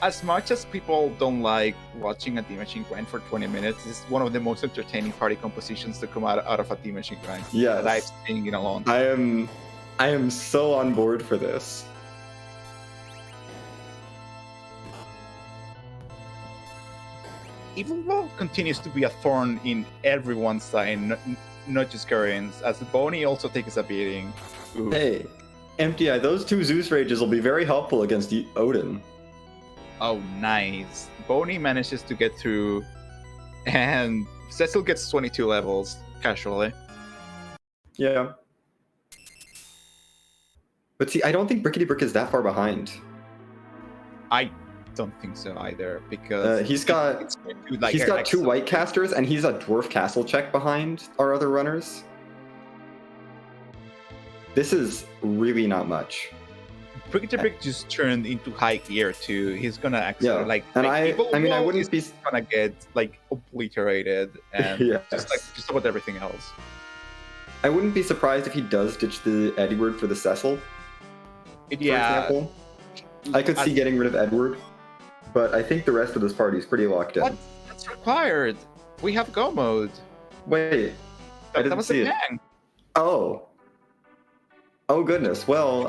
As much as people don't like watching a D-Machine grind for 20 minutes, it's one of the most entertaining party compositions to come out of a D-Machine grind that I've seen in a long time. I am so on board for this. Evil World continues to be a thorn in everyone's side, not just Guardians, as Boney also takes a beating. Ooh. Hey, Empty Eye, those two Zeus Rages will be very helpful against Odin. Oh, nice. Boney manages to get through, and Cecil gets 22 levels, casually. Yeah. But see, I don't think Brickety Brick is that far behind. I don't think so either, because he's got two white casters, and he's a dwarf castle check behind our other runners. This is really not much. Brickety Brick just turned into high gear too. He's gonna actually I wouldn't be gonna get like obliterated and just about everything else. I wouldn't be surprised if he does ditch the Edward for the Cecil. For example. I could see getting rid of Edward, but I think the rest of this party is pretty locked in. What's required? We have go mode. Wait, I didn't see it. Oh goodness. Well,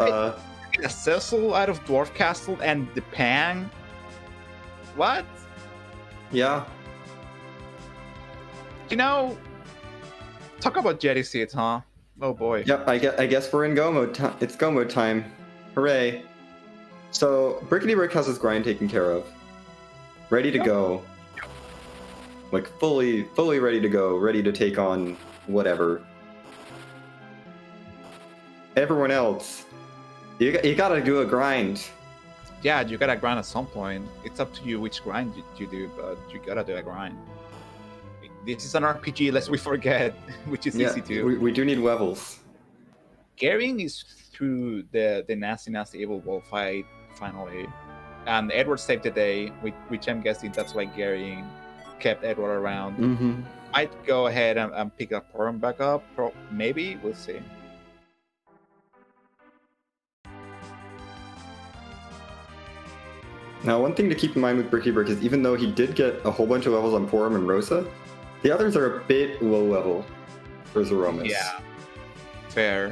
a Cecil out of Dwarf Castle and the Pang. What? Yeah. You know, talk about Jetty seats, huh? Oh boy. Yep. I guess we're in go mode. It's go mode time. Hooray! So Brickety Brick has his grind taken care of, ready to go. Like fully ready to go, ready to take on whatever. Everyone else, you gotta do a grind. Yeah, you gotta grind at some point. It's up to you which grind you do, but you gotta do a grind. This is an RPG, lest we forget, which is easy to. We do need levels. Garing is through the nasty evil wall fight finally, and Edward saved the day, which I'm guessing that's why Garing kept Edward around. Mm-hmm. I'd go ahead and pick up Porum back up. Maybe we'll see. Now, one thing to keep in mind with Brickety Brick is even though he did get a whole bunch of levels on Porum and Rosa, the others are a bit low level for Zeromus. Yeah. Fair.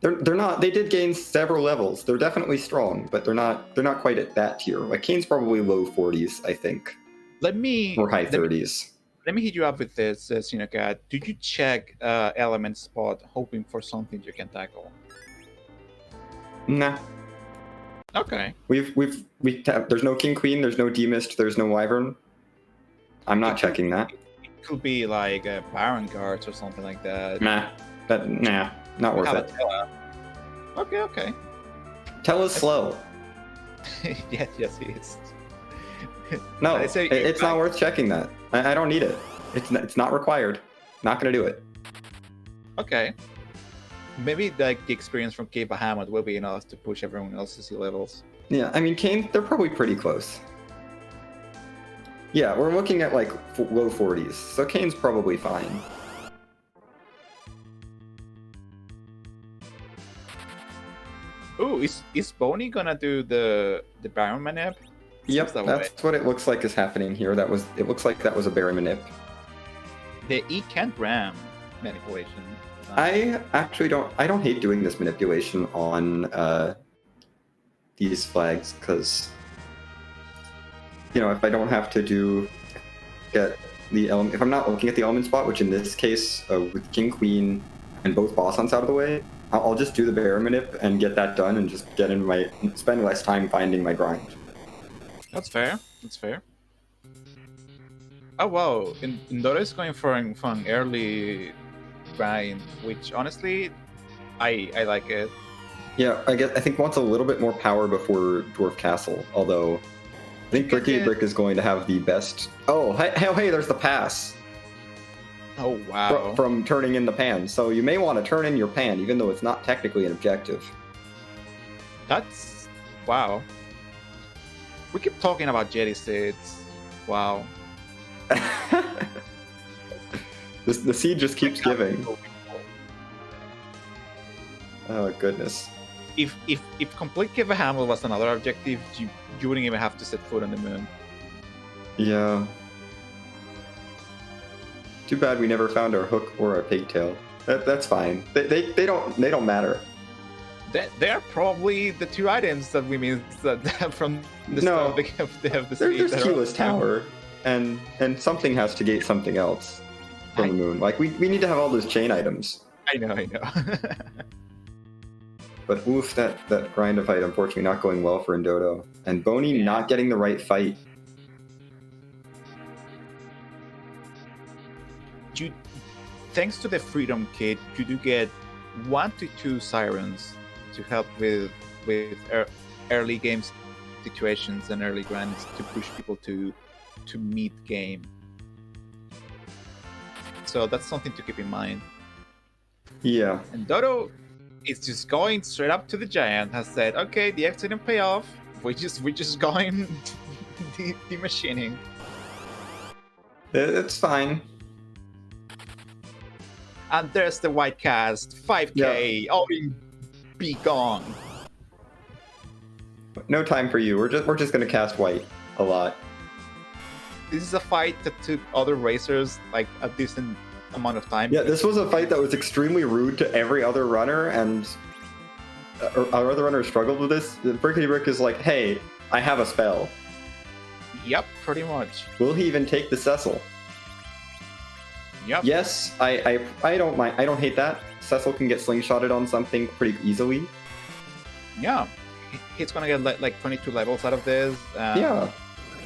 They're not. They did gain several levels. They're definitely strong, but they're not quite at that tier. Like Kane's probably low 40s, I think. Or high 30s. Let me hit you up with this, Sinocat. Did you check element spot, hoping for something you can tackle? Nah. Okay. There's no King Queen. There's no D-Mist. There's no Wyvern. I'm not checking that. It could be like a Baron Guards or something like that. Nah. Not worth it. Okay. Tella's slow. yes, he is. No, it's not worth checking that. I don't need it. It's not required. Not gonna do it. Okay. Maybe like the experience from Cape Bahamut will be enough to push everyone else's levels. Yeah, I mean Kane, they're probably pretty close. Yeah, we're looking at like low 40s, so Kane's probably fine. Ooh, is Boney gonna do the Baron Manip? Yep, that's what it looks like is happening here. It looks like that was a Baron manip. The E can't ram manipulation. I actually don't hate doing this manipulation on these flags, because if I don't have to get the element, if I'm not looking at the element spot, which in this case with King Queen and both boss hunts out of the way, I'll just do the Baron manip and get that done and just spend less time finding my grind. That's fair. That's fair. Oh wow, Indora is going for an early grind, which honestly, I like it. Yeah, I think wants a little bit more power before Dwarf Castle, although I think Brickety Brick is going to have the best. Oh, hey, there's the pass. Oh wow. From turning in the pan. So you may want to turn in your pan, even though it's not technically an objective. That's wow. We keep talking about Jetty Seeds. Wow. The seed just keeps giving. Oh goodness. If complete Give a Hammer was another objective, you wouldn't even have to set foot on the moon. Yeah. Too bad we never found our hook or our pigtail. That's fine. They don't matter. They're probably the two items that we missed from the no. stuff they have the There's Keyless Tower, and something has to gate something else from the moon. Like we need to have all those chain items. I know. But oof, that grind of fight unfortunately not going well for Indodo. And Boney not getting the right fight. Thanks to the Freedom Kit, you do get 1 to 2 Sirens to help with early game situations and early grinds to push people to meet game. So that's something to keep in mind. Yeah. And Dodo is just going straight up to the giant, has said, okay, the X didn't pay off. We're just going the machining. It's fine. And there's the white cast, 5k, all in, be gone. No time for you. We're just gonna cast white a lot. This is a fight that took other racers like a decent amount of time. Yeah, this was a fight that was extremely rude to every other runner, and our other runners struggled with this. Brickety Brick is like, hey, I have a spell. Yep, pretty much. Will he even take the Cecil? Yep. Yes, I don't mind. I don't hate that. Cecil can get slingshotted on something pretty easily. Yeah, he's gonna get like 22 levels out of this. Yeah,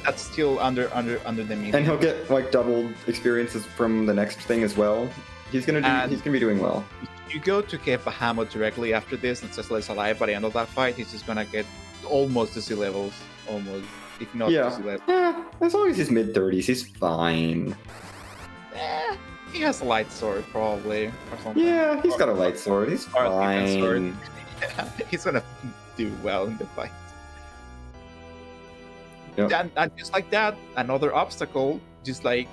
that's still under the medium. And he'll get like double experiences from the next thing as well. He's gonna be doing well. If you go to Cave Bahamut directly after this, and Cecil is alive by the end of that fight, he's just gonna get almost to C levels, almost, if not to C levels. Yeah, as long as he's mid-30s, he's fine. He has a light sword, probably, or something. Yeah, he's got a light sword. He's fine. Sword. Yeah, he's gonna do well in the fight. Yep. And just like that, another obstacle just like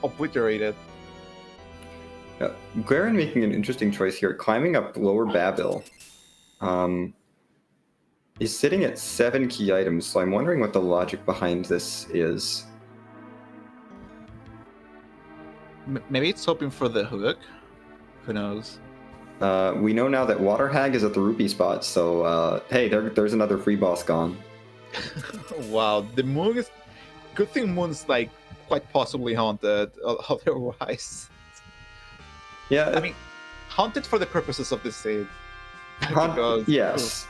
obliterated. Yeah. Garen making an interesting choice here, climbing up lower Babil. He's sitting at 7 key items, so I'm wondering what the logic behind this is. Maybe it's hoping for the hook. Who knows? We know now that Water Hag is at the rupee spot, so hey, there's another free boss gone. Wow, the moon is. Good thing Moon's like quite possibly haunted. Otherwise, yeah. I mean, haunted for the purposes of the seed. Yes.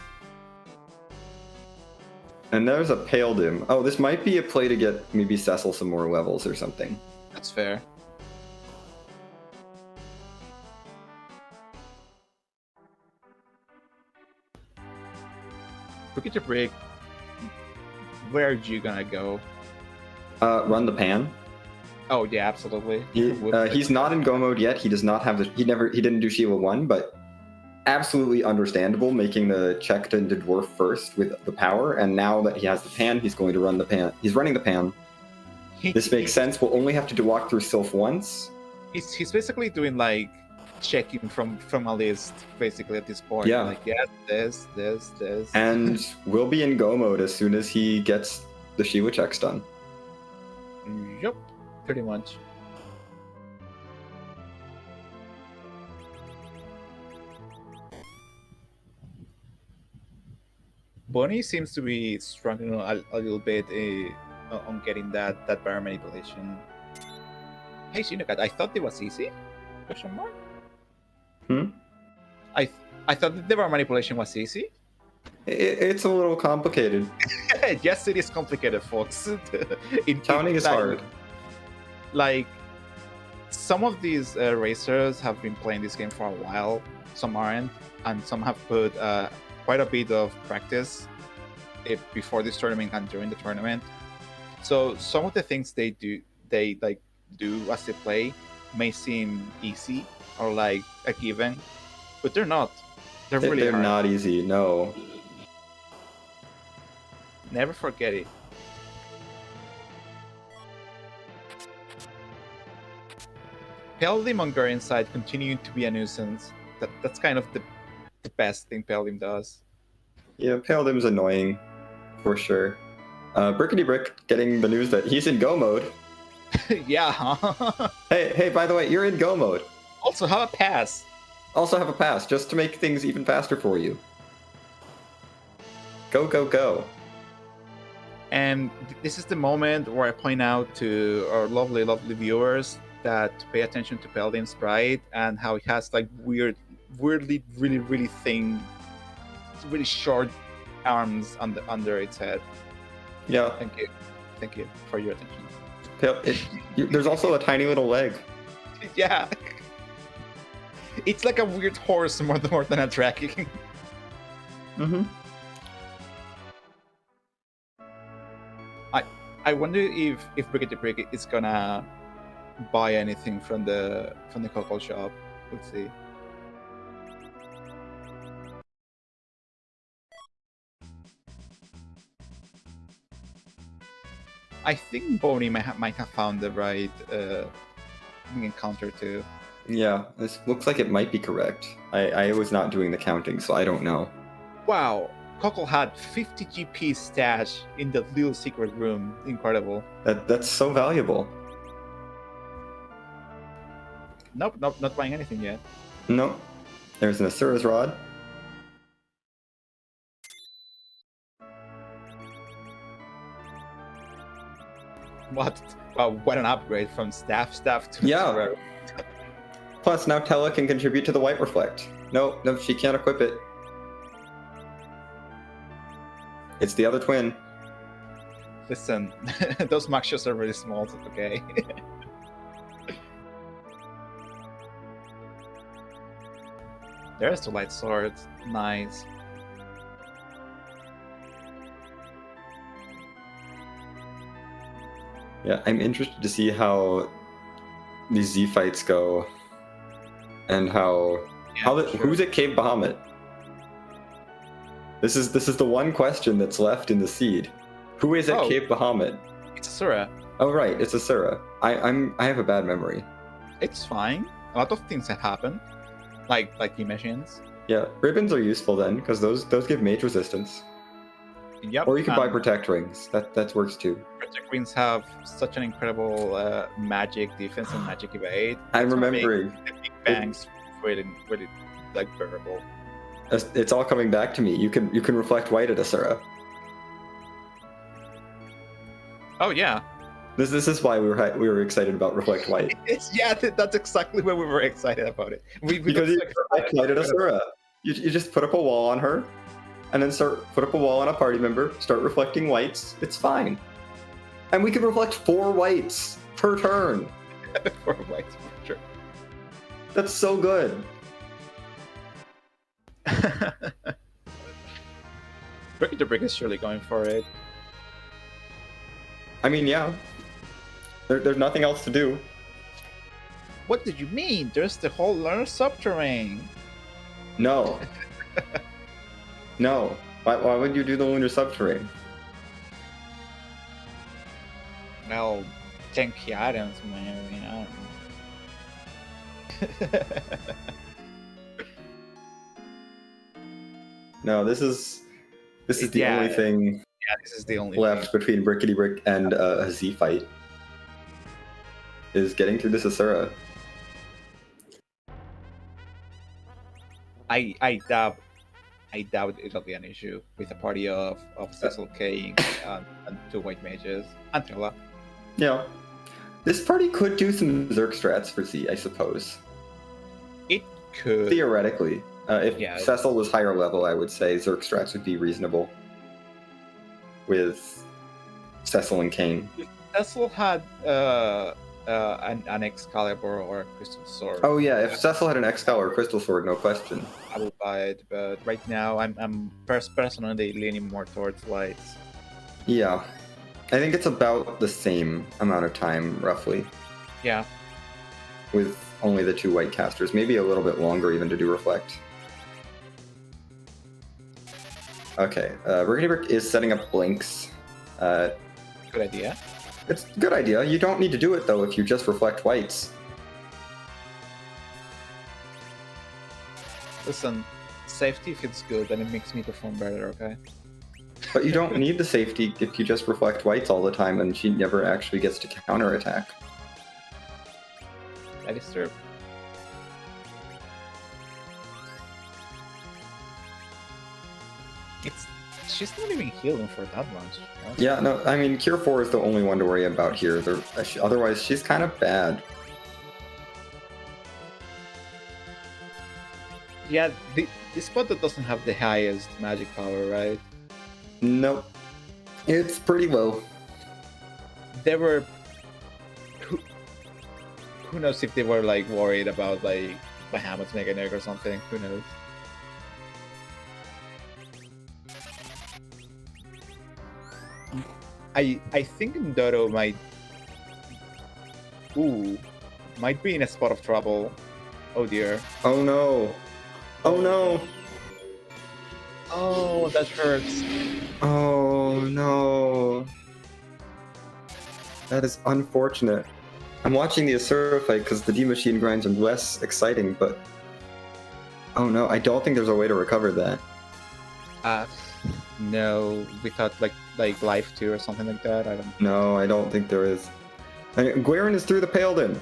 And there's a Pale Dim. Oh, this might be a play to get maybe Cecil some more levels or something. That's fair. Brickety Brick, where are you gonna go? Run the pan. Oh yeah, absolutely. He's not in go mode yet. He does not have the. He didn't do Sheila 1, but absolutely understandable making the check into dwarf first with the power. And now that he has the pan, he's going to run the pan. He's running the pan. This makes sense. We'll only have to walk through Sylph once. He's basically doing like checking from a list basically at this point. Yeah. Like, yeah, this. And we'll be in go mode as soon as he gets the Shiwa check's done. Yep, pretty much. Bonnie seems to be struggling a little bit on getting that bar manipulation. Hey, Shinokat, I thought it was easy? Question mark? I thought that the bar manipulation was easy. It's a little complicated. Yes, it is complicated, folks. Counting is hard. Like, some of these racers have been playing this game for a while, some aren't, and some have put quite a bit of practice before this tournament and during the tournament. So some of the things they do as they play may seem easy or like a given, but they're not. They're really hard. Not easy, no. Never forget it. Peldim on Guardian side continuing to be a nuisance. That's kind of the best thing Peldim does. Yeah, Peldim's annoying, for sure. Brickety Brick getting the news that he's in Go mode. Yeah. Hey, by the way, you're in Go mode. Also have a pass. Also have a pass, just to make things even faster for you. Go, go, go. And this is the moment where I point out to our lovely, lovely viewers that to pay attention to Peldim's sprite and how it has like weirdly, really, really thin, really short arms under its head. Yeah. Thank you for your attention. There's also a tiny little leg. Yeah. It's like a weird horse more than a dragon. Mm-hmm. I wonder if Brickety Brick is gonna buy anything from the Coco shop. Let's see. I think Bonnie might have found the right encounter too. Yeah, this looks like it might be correct. I was not doing the counting, so I don't know. Wow, Coco had 50 GP stash in the little secret room. Incredible. That's so valuable. Nope, not buying anything yet. Nope. There's an Asura's Rod. What an upgrade from staff to yeah. Plus, now Tella can contribute to the White Reflect. No, she can't equip it. It's the other twin. Listen, those maxes are really small, so it's okay. There's the light sword. Nice. Yeah, I'm interested to see how these Z fights go, and who's at Cave Bahamut. This is the one question that's left in the seed. Who is at Cave Bahamut? It's Asura. Oh right, it's Asura. I have a bad memory. It's fine. A lot of things that happen, like emissions. Yeah, ribbons are useful then because those give mage resistance. Yep. Or you can buy protect rings. That works too. Protect rings have such an incredible magic defense and magic evade. I'm remembering. The big bangs really like bearable. It's all coming back to me. You can reflect white at Asura. Oh yeah. This is why we were excited about reflect white. That's exactly why we were excited about it. Because you reflect white at Asura. You just put up a wall on her, and then put up a wall on a party member. Start reflecting whites. It's fine. And we can reflect 4 whites per turn. 4 whites per turn. That's so good. Brickety Brick is surely going for it. I mean, yeah. There's nothing else to do. What did you mean? There's the whole lunar subterrane. No. No. Why would you do the lunar subterrane? Well, 10 key items, man. No, this is the only thing. Yeah, this is the only left thing. between Brickety Brick and a Z fight. Is getting through this Asura. I doubt it'll be an issue with a party of Cecil K and 2 white mages and Tella. Yeah. This party could do some Zerg strats for Z, I suppose. It could. Theoretically. If Yeah. Cecil was higher level, I would say Zerg strats would be reasonable. With Cecil and Kane. If Cecil had an Excalibur or a Crystal Sword. Oh yeah, if Cecil had an Excalibur or Crystal Sword, no question. I will buy it, but right now I'm personally leaning more towards whites. Yeah. I think it's about the same amount of time, roughly. Yeah. With only the 2 white casters. Maybe a little bit longer even to do Reflect. Okay, Brickety Brick is setting up Blinks. Good idea. It's a good idea. You don't need to do it, though, if you just Reflect whites. Listen, safety feels good and it makes me perform better, okay? But you don't need the safety if you just Reflect whites all the time and she never actually gets to counterattack. That is true. She's not even healing for that much. Right? Yeah, no, I mean, Cure 4 is the only one to worry about here. Otherwise, she's kind of bad. Yeah, this spot that doesn't have the highest magic power, right? Nope. It's pretty low. There were... Who knows if they were, like, worried about, like, Bahamut's Mega Nerg or something. Who knows? I think Dodo might be in a spot of trouble. Oh dear. Oh no. Oh no. Oh, that hurts. Oh no. That is unfortunate. I'm watching the Asura fight because the D-Machine grinds are less exciting, but... Oh no, I don't think there's a way to recover that. No, we thought like Life 2 or something like that. I don't. No, I don't think there is. Gwaren is through the Paladin.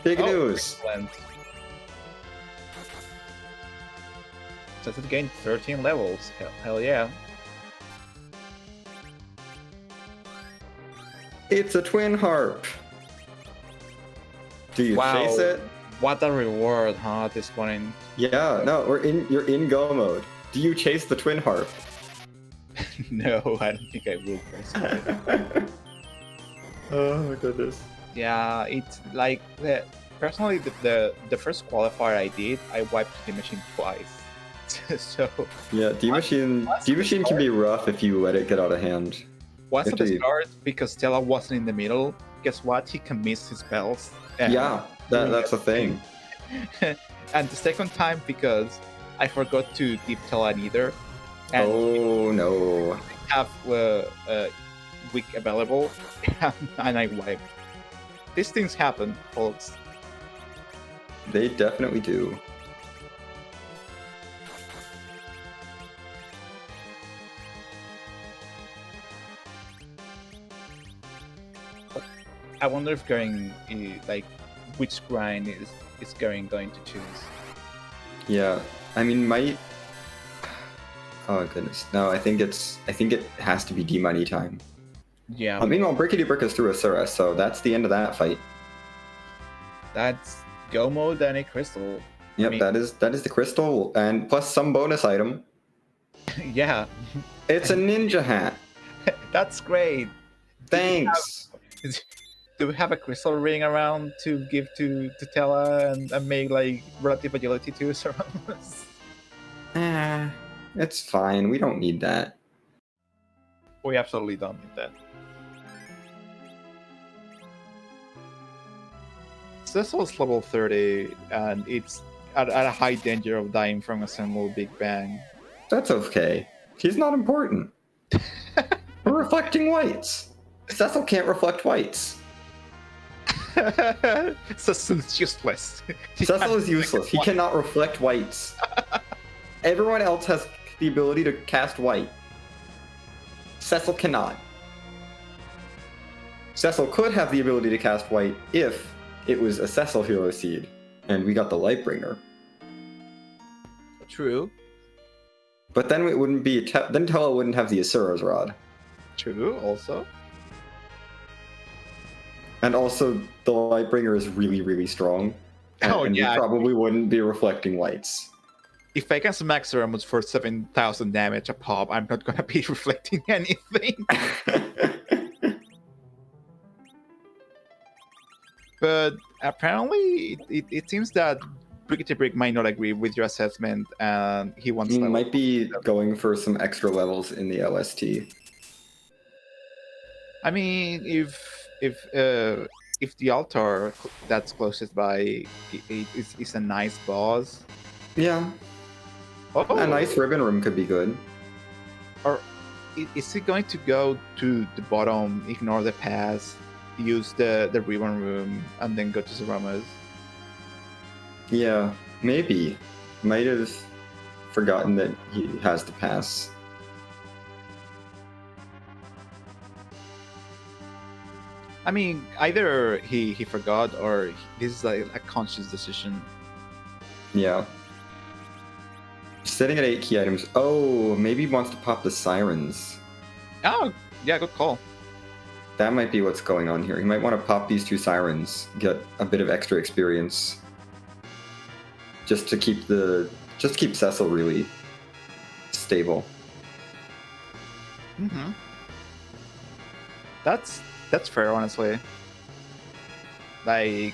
Big news. Excellent. Does it gain 13 levels? Hell yeah. It's a twin harp. Do you chase it? What a reward, huh? At this point. Yeah, no, you're in go mode. Do you chase the twin harp? No, I don't think I will personally. Oh my goodness. Yeah, it's like personally the first qualifier I did, I wiped the machine twice. So yeah, D-Machine can be rough if you let it get out of hand. Once at the start, because Stella wasn't in the middle, guess what? He can miss his spells. Yeah, that's the thing. And the second time, because I forgot to deep Tella neither. And oh no. I have weak available, and I wiped. These things happen, folks. They definitely do. I wonder if going like which grind is going to choose. Yeah, I mean, might. Oh goodness, no! I think it has to be D-Money time. Yeah. Meanwhile, Brickety Brick is through Asura, so that's the end of that fight. That's go mode and a crystal. Yep, I mean, that is the crystal, and plus some bonus item. Yeah. It's a ninja hat. That's great. Thanks. Do we have a crystal ring around to give to Tella and make like relative agility to surround us? It's fine. We don't need that. We absolutely don't need that. Cecil's level 30, and it's at a high danger of dying from a single Big Bang. That's okay. He's not important. We're reflecting whites. Cecil can't reflect whites. Cecil's useless. Cecil is useless. He cannot reflect whites. Everyone else has the ability to cast white. Cecil cannot. Cecil could have the ability to cast white if it was a Cecil Hero Seed, and we got the Lightbringer. True. But then it wouldn't be. Then Tella wouldn't have the Asura's Rod. True, also. And also, the Lightbringer is really, really strong. And yeah. we probably wouldn't be reflecting lights. If I can smack Zemus for 7,000 damage a pop, I'm not gonna be reflecting anything. But apparently, it seems that Brickety Brick might not agree with your assessment, and he wants. He might be going for some extra levels in the LST. I mean, if the altar that's closest by is a nice boss. Yeah. Oh. A nice ribbon room could be good. Or is it going to go to the bottom, ignore the pass, use the ribbon room, and then go to Zeramas? Yeah, maybe. Might have forgotten that he has the pass. I mean, either he forgot or this is like a conscious decision. Yeah. Sitting at 8 key items. Oh, maybe he wants to pop the sirens. Oh, yeah, good call. That might be what's going on here. He might want to pop these 2 sirens, get a bit of extra experience. Just to keep Cecil really stable. Mm-hmm. That's fair, honestly. Like,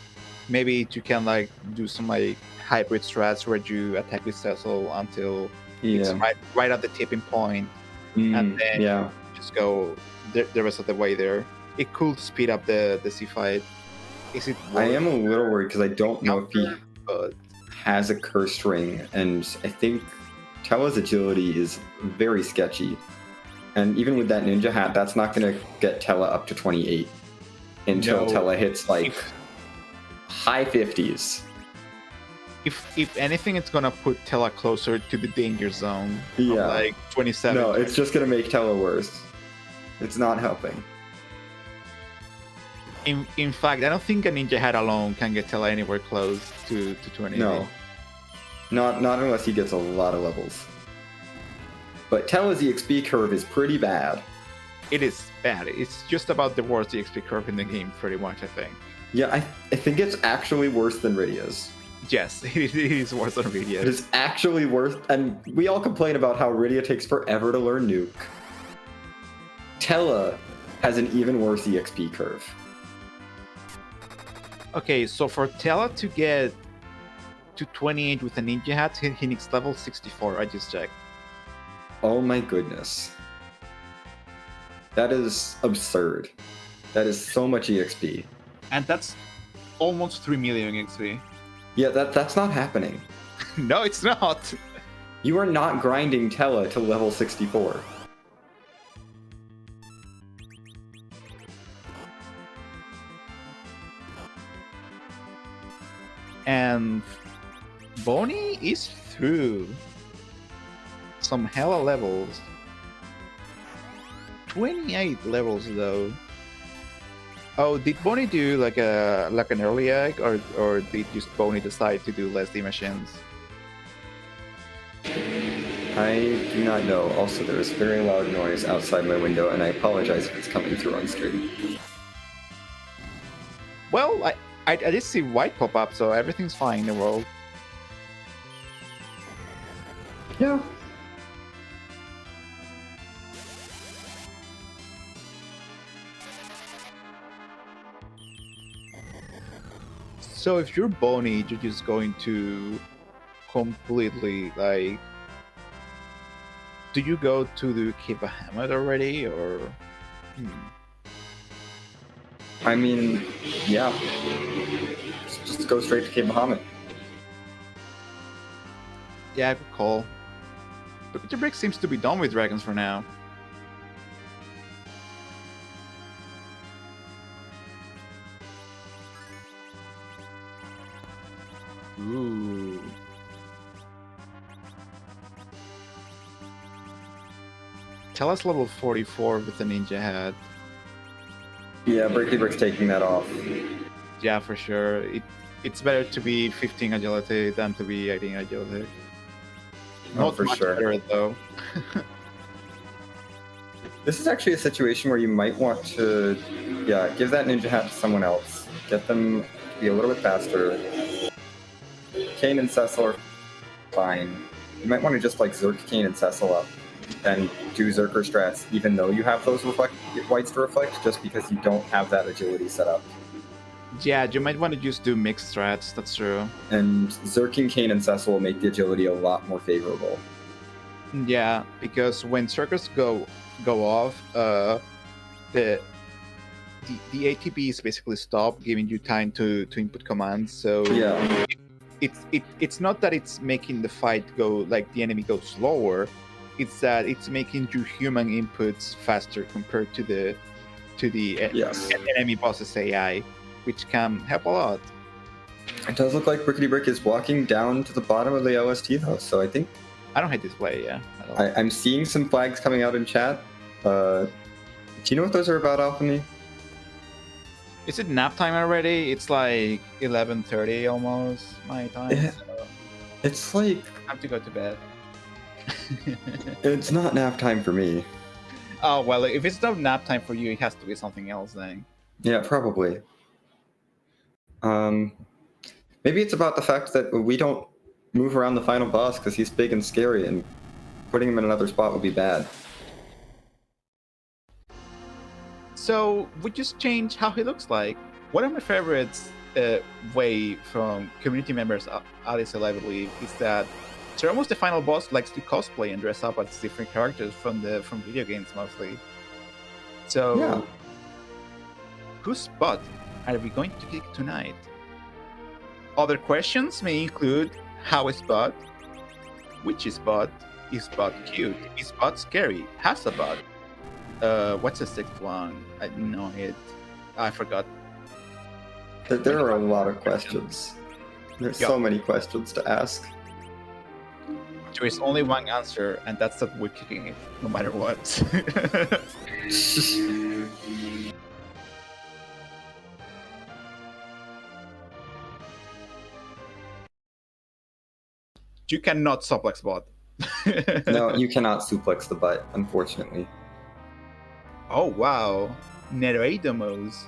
maybe you can like do some like hybrid strats where you attack with Cecil until it's right at the tipping point, and then just go the rest of the way there. It could speed up the C fight. Is it? I am a little worried because I don't know if he has a cursed ring, and I think Tella's agility is very sketchy. And even with that ninja hat, that's not going to get Tella up to 28 until Tella hits like high 50s. If anything, it's gonna put Tella closer to the danger zone. Yeah, like 27. No, it's just gonna make Tella worse. It's not helping. In fact, I don't think a ninja hat alone can get Tella anywhere close to 20. No, not unless he gets a lot of levels. But Tella's EXP curve is pretty bad. It is bad. It's just about the worst EXP curve in the game, pretty much, I think. Yeah, I think it's actually worse than Rydia's. Yes, it is worse than Rydia. It is actually worse, and we all complain about how Rydia takes forever to learn Nuke. Tella has an even worse EXP curve. Okay, so for Tella to get to 28 with a ninja hat, he needs level 64, I just checked. Oh my goodness. That is absurd. That is so much EXP. And that's almost 3 million XP. Yeah, that's not happening. No, it's not. You are not grinding Tella to level 64. And Bonnie is through some hella levels. 28 levels though. Oh, did Bonnie do like an early egg, or did just Bonnie decide to do less D machines? I do not know. Also, there is very loud noise outside my window, and I apologize if it's coming through on stream. Well, I did see white pop up, so everything's fine in the world. Yeah. So if you're Bonnie, you're just going to completely like. Do you go to the Cape Bahamut already, or? I mean, yeah. Just go straight to Cape Bahamut. Yeah, good call. But the Brick seems to be done with dragons for now. Ooh. Tell us level 44 with the ninja hat. Yeah, Bricky Brick's taking that off. Yeah, for sure. It's better to be 15 agility than to be 18 agility. Not for much sure. better though. This is actually a situation where you might want to, give that ninja hat to someone else. Get them to be a little bit faster. Kane and Cecil are fine. You might want to just like Zerk Kane and Cecil up and do Zerker strats, even though you have those whites to reflect, just because you don't have that agility set up. Yeah, you might want to just do mixed strats, that's true. And Zerking Kane and Cecil will make the agility a lot more favorable. Yeah, because when Zerkers go off, the ATBs basically stop giving you time to input commands. So yeah, it's not that it's making the fight go like the enemy goes slower. It's that it's making your human inputs faster compared to the enemy boss's AI, which can help a lot. It does look like Brickety Brick is walking down to the bottom of the OST though, so I think I don't hate this play, yeah. I'm seeing some flags coming out in chat. Do you know what those are about, Alchemy? Is it nap time already? It's like 11:30 almost my time. Yeah. So it's like I have to go to bed. It's not nap time for me. Oh well, if it's not nap time for you, it has to be something else then. Yeah, probably. Maybe it's about the fact that we don't move around the final boss because he's big and scary, and putting him in another spot would be bad. So we just change how he looks like. One of my favorites way from community members, Alice, I believe, is that Zemus, the final boss, likes to cosplay and dress up as different characters from video games mostly. So, yeah. Whose spot are we going to kick tonight? Other questions may include how is Bot, which is Bot cute, is Bot scary, has a Bot. What's the sixth one? I know it. I forgot. There are a lot of questions. There's so many questions to ask. There is only one answer, and that's that we're kicking it, no matter what. You cannot suplex Bot. No, you cannot suplex the butt, unfortunately. Oh wow, Nereidomos.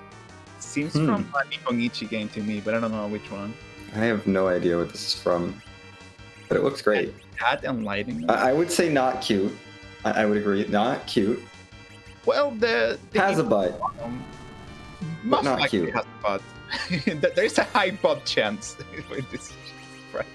Seems from a Nipponichi game to me, but I don't know which one. I have no idea what this is from, but it looks great. Cat and lighting. I would say not cute. I would agree, not cute. Well, the has a butt, but not cute. Has a butt. There's a high butt chance with this, right?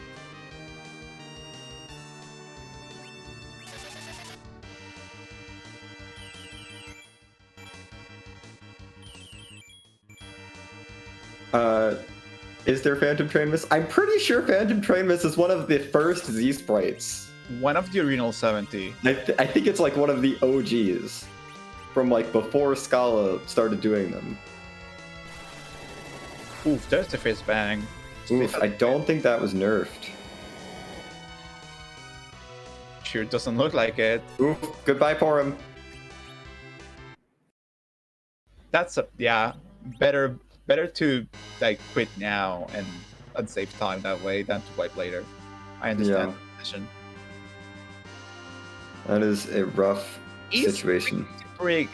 Is there Phantom Train Miss? I'm pretty sure Phantom Train Miss is one of the first Z sprites. One of the original 70. I think it's like one of the OGs from like before Scala started doing them. Oof, there's the fist bang. Oof, I don't think that was nerfed. Sure doesn't look like it. Oof, goodbye Porum. That's better to like quit now and save time that way than to wipe later. I understand the position. That is a rough situation. Break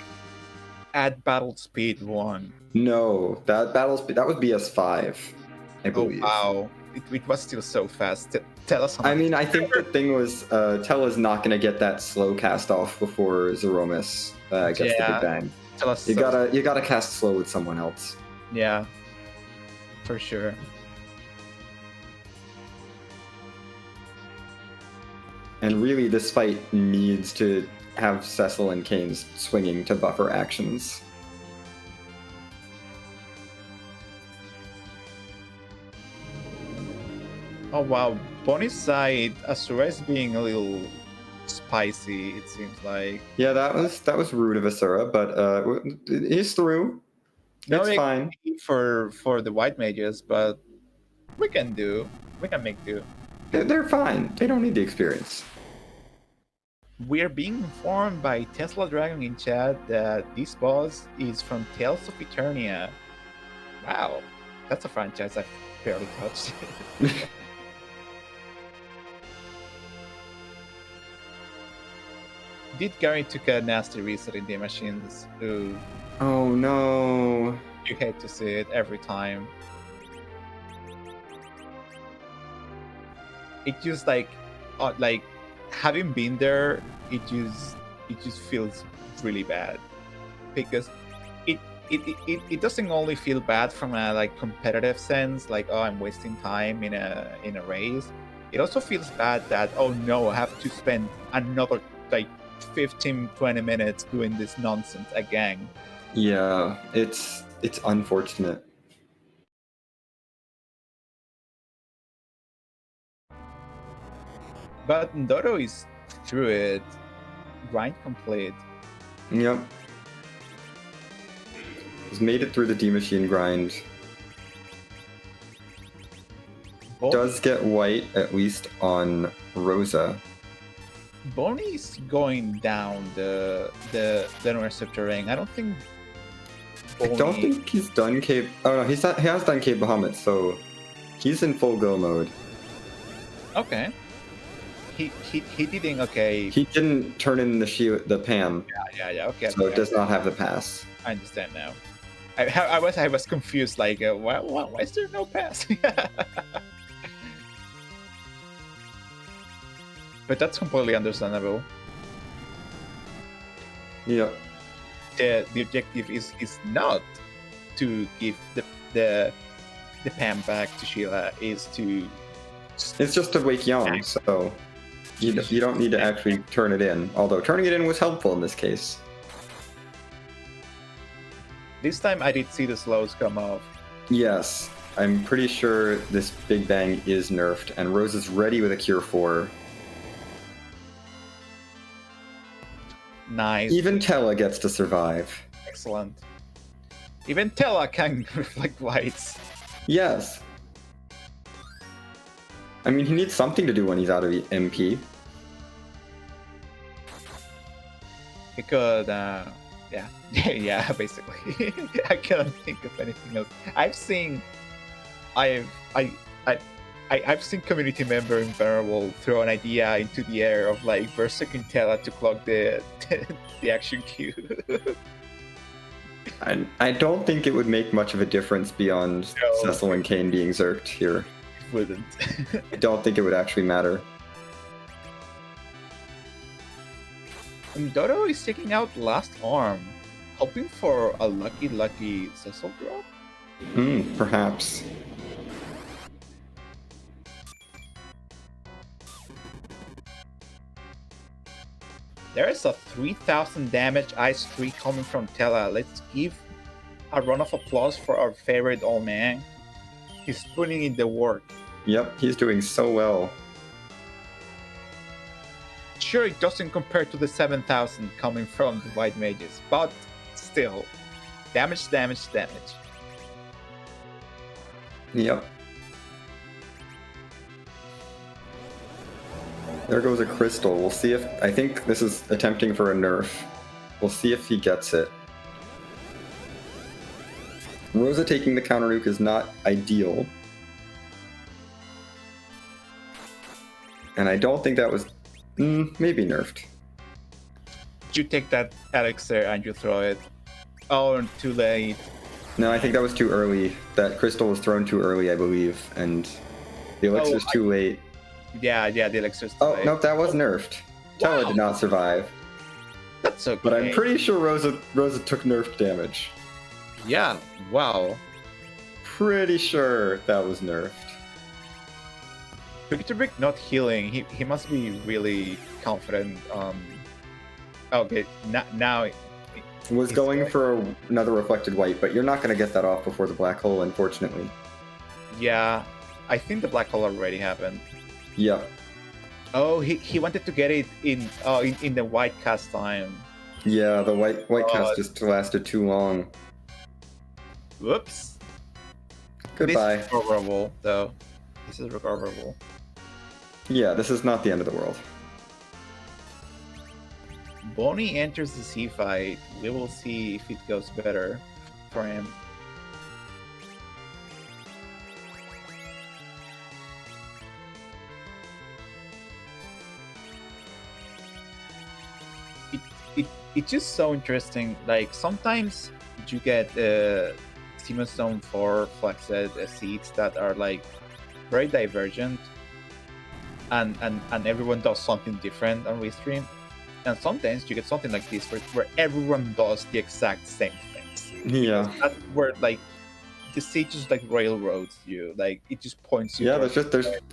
at battle speed 1. No, that battle speed, that was BS5, I believe. Oh wow, it was still so fast. Tell us. I mean, I think the thing was, Tella's not gonna get that slow cast off before Zeromus gets the big bang. Tell us. You gotta cast slow with someone else. Yeah, for sure. And really, this fight needs to have Cecil and Kane's swinging to buffer actions. Oh wow, Bonnie's side, Asura is being a little spicy, it seems like. Yeah, that was rude of Asura, but he's through. It's fine for the white mages, but we can make do. They're fine. They don't need the experience. We are being informed by Tesla Dragon in chat that this boss is from Tales of Eternia. Wow, that's a franchise I've barely touched. Did Gary took a nasty reset in the machines? Ooh, Oh no. you hate to see it every time. It just like having been there, it just feels really bad because it doesn't only feel bad from a like competitive sense, like oh I'm wasting time in a race. It also feels bad that oh no I have to spend another like 15-20 minutes doing this nonsense again. Yeah, it's unfortunate. But Dodo is through it, grind complete. Yep. He's made it through the D machine grind. Does get white at least on Rosa. Bonnie's going down the Receptor terrain. I don't think. I don't think he's done Cape. Oh no, he has done Cape Bahamut, so he's in full go mode. Okay. He didn't. Okay. He didn't turn in the Pam. Yeah. Okay. So it does not have the pass. I understand now. I was confused. Like, why is there no pass? But that's completely understandable. Yeah. The objective is not to give the Pam back to Sheila. Is to. It's just to wake Young, so you don't need to actually turn it in. Although turning it in was helpful in this case. This time I did see the slows come off. Yes, I'm pretty sure this Big Bang is nerfed, and Rose is ready with a Cure 4. Nice. Even Tella gets to survive. Excellent. Even Tella can reflect lights. Yes. I mean, he needs something to do when he's out of MP. He could, yeah, yeah, basically. I cannot think of anything else. I've seen community member in Variable throw an idea into the air of like Berserk and Tella to clog the action queue. I don't think it would make much of a difference beyond Cecil and Kane being zerked here. It wouldn't. I don't think it would actually matter. And Dodo is taking out Last Arm, hoping for a lucky Cecil drop? Perhaps. There is a 3000 damage Ice 3 coming from Tella. Let's give a round of applause for our favorite old man. He's putting in the work. Yep, he's doing so well. Sure, it doesn't compare to the 7000 coming from the White Mages, but still, damage. Yep. There goes a crystal. We'll see if... I think this is attempting for a nerf. We'll see if he gets it. Rosa taking the counter nuke is not ideal. And I don't think that was... maybe nerfed. You take that elixir and you throw it. Oh, too late. No, I think that was too early. That crystal was thrown too early, I believe. And the elixir's too late. Yeah, the elixir's too late. Nope, that was nerfed. Tella did not survive. That's okay. But I'm pretty sure Rosa took nerfed damage. Yeah, wow. Pretty sure that was nerfed. Victor Brick not healing. He must be really confident. Okay, now was going for another reflected white, but you're not going to get that off before the black hole, unfortunately. Yeah, I think the black hole already happened. Yep. Oh, he wanted to get it in the white cast time. Yeah, the white cast just lasted too long. Whoops. Goodbye. This is recoverable, though. This is recoverable. Yeah, this is not the end of the world. Bonnie enters the C fight. We will see if it goes better for him. It's just so interesting. Like sometimes you get Zemus Zone 4 flexed seeds that are like very divergent, and everyone does something different on restream. And sometimes you get something like this where everyone does the exact same things. Yeah. That's where like the stage just like railroads you. Like it just points you. Yeah,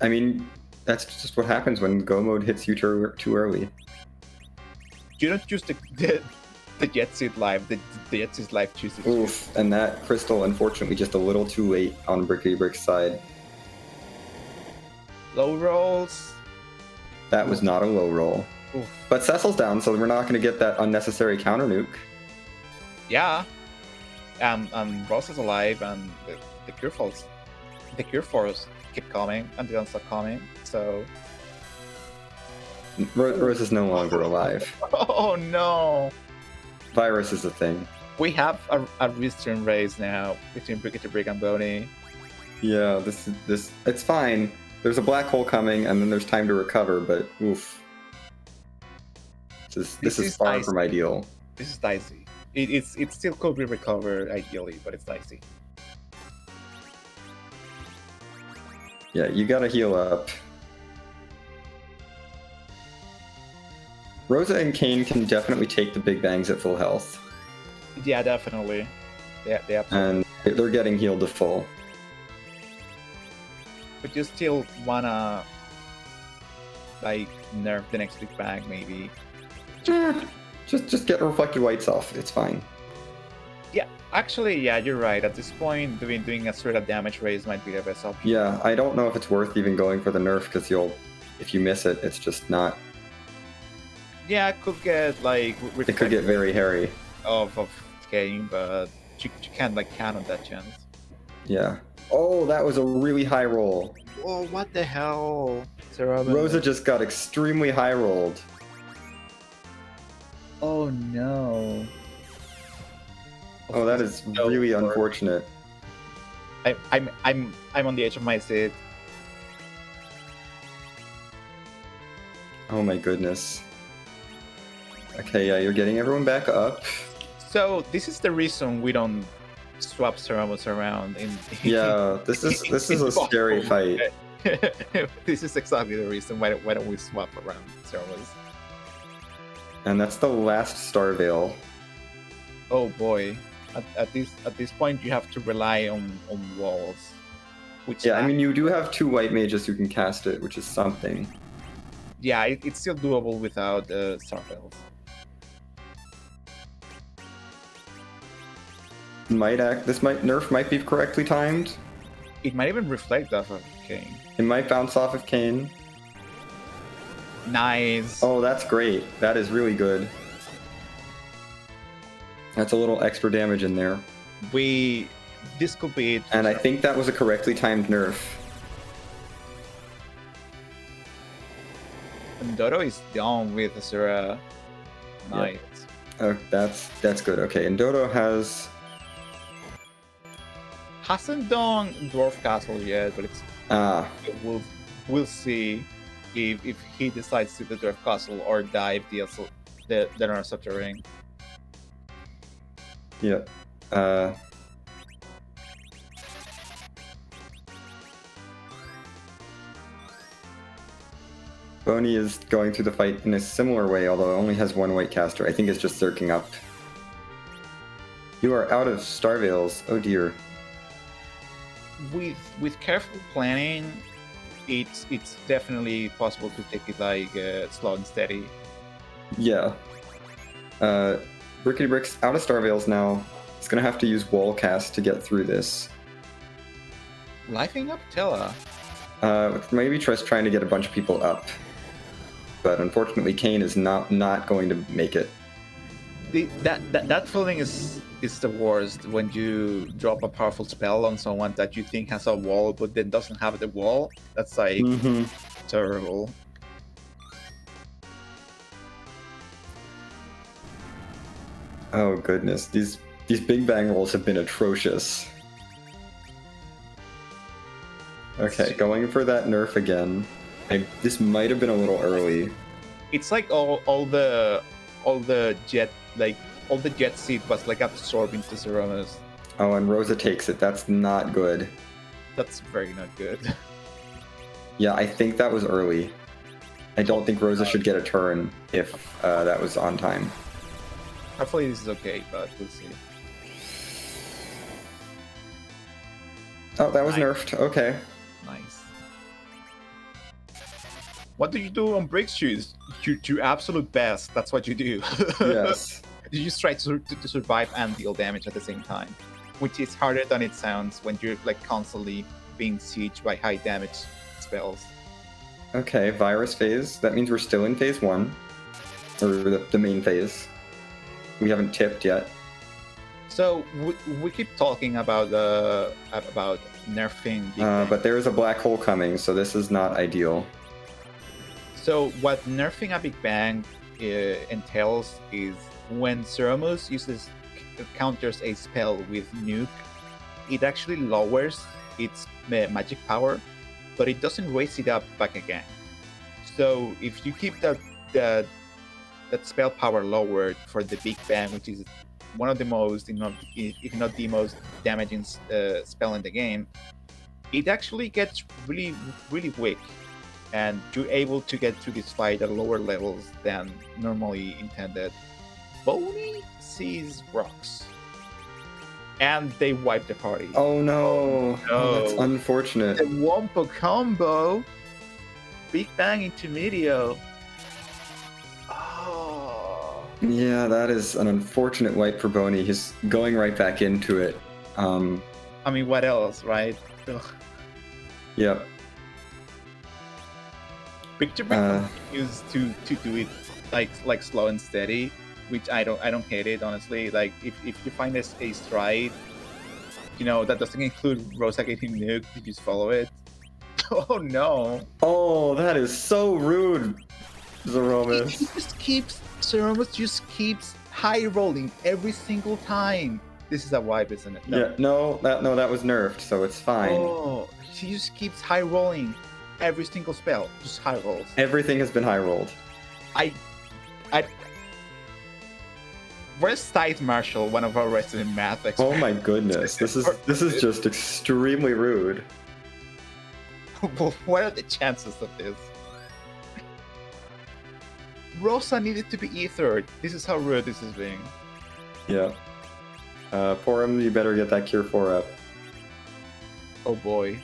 I mean, that's just what happens when Go mode hits you too early. You don't choose the Jet Seed live. The Jet Seed live chooses. Oof, and that crystal, unfortunately, just a little too late on Brickety Brick's side. Low rolls. That was not a low roll. Oof. But Cecil's down, so we're not going to get that unnecessary counter nuke. Yeah. And Ross is alive, and the Cure Force keep coming, and they don't stop coming, so... Rose is no longer alive. Oh no! Virus is a thing. We have a return race now between Brickety Brick and Boney. Yeah, it's fine. There's a black hole coming, and then there's time to recover, but oof. This is far dicey. from ideal. This is dicey. It still could be recovered ideally, but it's dicey. Yeah, you gotta heal up. Rosa and Kane can definitely take the big bangs at full health. Yeah, definitely. Yeah, they absolutely. And they're getting healed to full. But you still wanna like nerf the next big bang, maybe. Just get reflected whites off. It's fine. Yeah, actually, yeah, you're right. At this point, doing a straight up damage raise might be the best option. Yeah, I don't know if it's worth even going for the nerf because if you miss it, it's just not. Yeah, it could get like. It could get very hairy. Of game, but you can't like count on that chance. Yeah. Oh, that was a really high roll. Oh, what the hell? Rosa just got extremely high rolled. Oh no. Oh, that is really unfortunate. I'm on the edge of my seat. Oh my goodness. Okay, yeah, you're getting everyone back up. So this is the reason we don't swap Ceramos around in. Yeah, this is a scary fight. This is exactly the reason why don't we swap around Ceramos. And that's the last Star Veil. Oh boy. At this point you have to rely on walls. Which yeah, I mean you do have 2 white mages who can cast it, which is something. Yeah, it's still doable without Starveils. Nerf might be correctly timed. It might even reflect off of Kane. It might bounce off of Kane. Nice. Oh, that's great. That is really good. That's a little extra damage in there. This could be it. And I think that was a correctly timed nerf. And Dodo is down with Azura. Nice. Yep. Oh, that's good. Okay, and Dodo hasn't done Dwarf Castle yet, but it's we'll see if he decides to do the Dwarf Castle or dive the Runner Scepter Ring. Yep. Boney is going through the fight in a similar way, although it only has 1 white caster. I think it's just zerking up. You are out of Star Veils. Oh dear. With careful planning, it's definitely possible to take it like slow and steady. Yeah. Brickety Brick's out of Star Veils now. He's gonna have to use Wall Cast to get through this. Lifing up Tella. Maybe just trying to get a bunch of people up. But unfortunately, Kane is not going to make it. That feeling is the worst when you drop a powerful spell on someone that you think has a wall but then doesn't have the wall. That's like terrible. Oh goodness, these big bang rolls have been atrocious. Okay, going for that nerf again. This might have been a little early. It's like all the jet seed was like absorbed into Zemus. Oh, and Rosa takes it. That's not good. That's very not good. Yeah, I think that was early. I don't think Rosa should get a turn if that was on time. Hopefully this is okay, but we'll see. Oh, that was nerfed. Okay. Nice. What do you do on break shoes? You do absolute best. That's what you do. Yes. You just try to survive and deal damage at the same time, which is harder than it sounds when you're like constantly being sieged by high damage spells. Okay, virus phase. That means we're still in phase 1. Or the main phase. We haven't tipped yet. So we keep talking about nerfing Big Bang. But there is a black hole coming, so this is not ideal. So what nerfing a Big Bang entails is when Zemus counters a spell with nuke, it actually lowers its magic power, but it doesn't raise it up back again. So if you keep that spell power lowered for the Big Bang, which is one of the most, if not the most damaging spell in the game, it actually gets really, really weak, and you're able to get through this fight at lower levels than normally intended. Boney sees rocks, and they wipe the party. Oh no! Oh, that's unfortunate. The Wompo combo, Big Bang into Meteor. Oh. Yeah, that is an unfortunate wipe for Boney. He's going right back into it. I mean, what else, right? Yep. Picture continues to do it like slow and steady, which I don't hate it, honestly. Like if you find a stride, that doesn't include Rosa getting nuked, you just follow it. Oh no! Oh, that is so rude, Zemus. Zemus just keeps high rolling every single time. This is a wipe, isn't it? No. Yeah, that was nerfed, so it's fine. Oh, she just keeps high rolling every single spell, just high rolls. Everything has been high rolled. Where's Tide Marshall, one of our resident math experts? Oh my goodness, this is just extremely rude. What are the chances of this? Rosa needed to be ethered. This is how rude this is being. Yeah. Porum, you better get that Cure 4 up. Oh boy.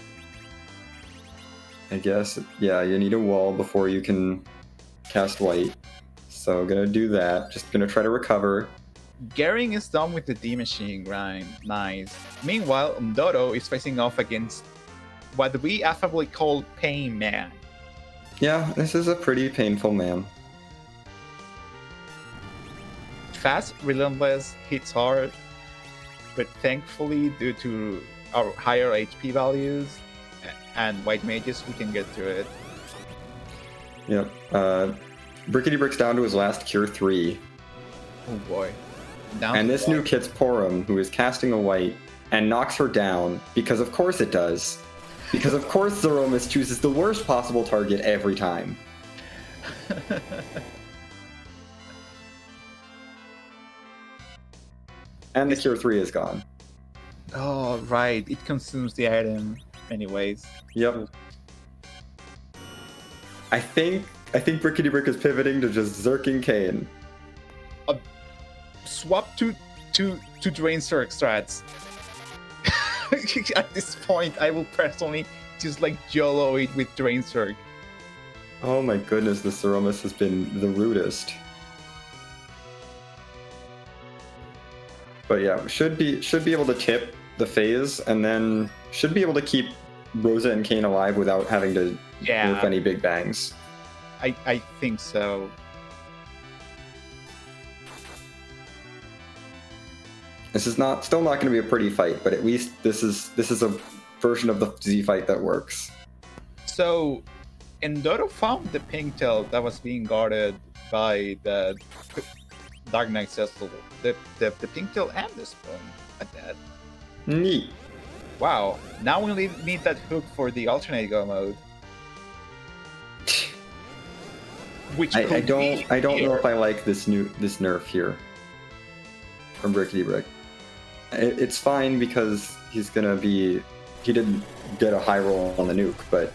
I guess, yeah, you need a wall before you can cast white. So gonna do that. Just gonna try to recover. Gering is done with the D-Machine grind. Nice. Meanwhile, Dodo is facing off against what we affably call Pain Man. Yeah, this is a pretty painful man. Fast, relentless, hits hard, but thankfully, due to our higher HP values and white mages, we can get through it. Yep. Brickety Brick's down to his last Cure 3. Oh boy. And this nuke hits Porum, who is casting a white, and knocks her down, because of course it does. Because of course Zemus chooses the worst possible target every time. And the Cure 3 is gone. Oh, right. It consumes the item anyways. Yep. I think Brickety Brick is pivoting to just Zerking Kane. Swap to Drain Circ strats. At this point, I will personally just like YOLO it with Drain Circ. Oh my goodness, the Zemus has been the rudest. But yeah, should be able to tip the phase, and then should be able to keep Rosa and Kane alive without having to work any big bangs. I think so. This is still not going to be a pretty fight, but at least this is a version of the Z fight that works. So, Endodo found the pink tail that was being guarded by the Dark Knight Cecil, the pink tail and the spoon at that. Neat. Wow, now we need that hook for the alternate go mode. Which I don't know if I like this nerf here from Brickety Brick. It's fine because he didn't get a high roll on the nuke, but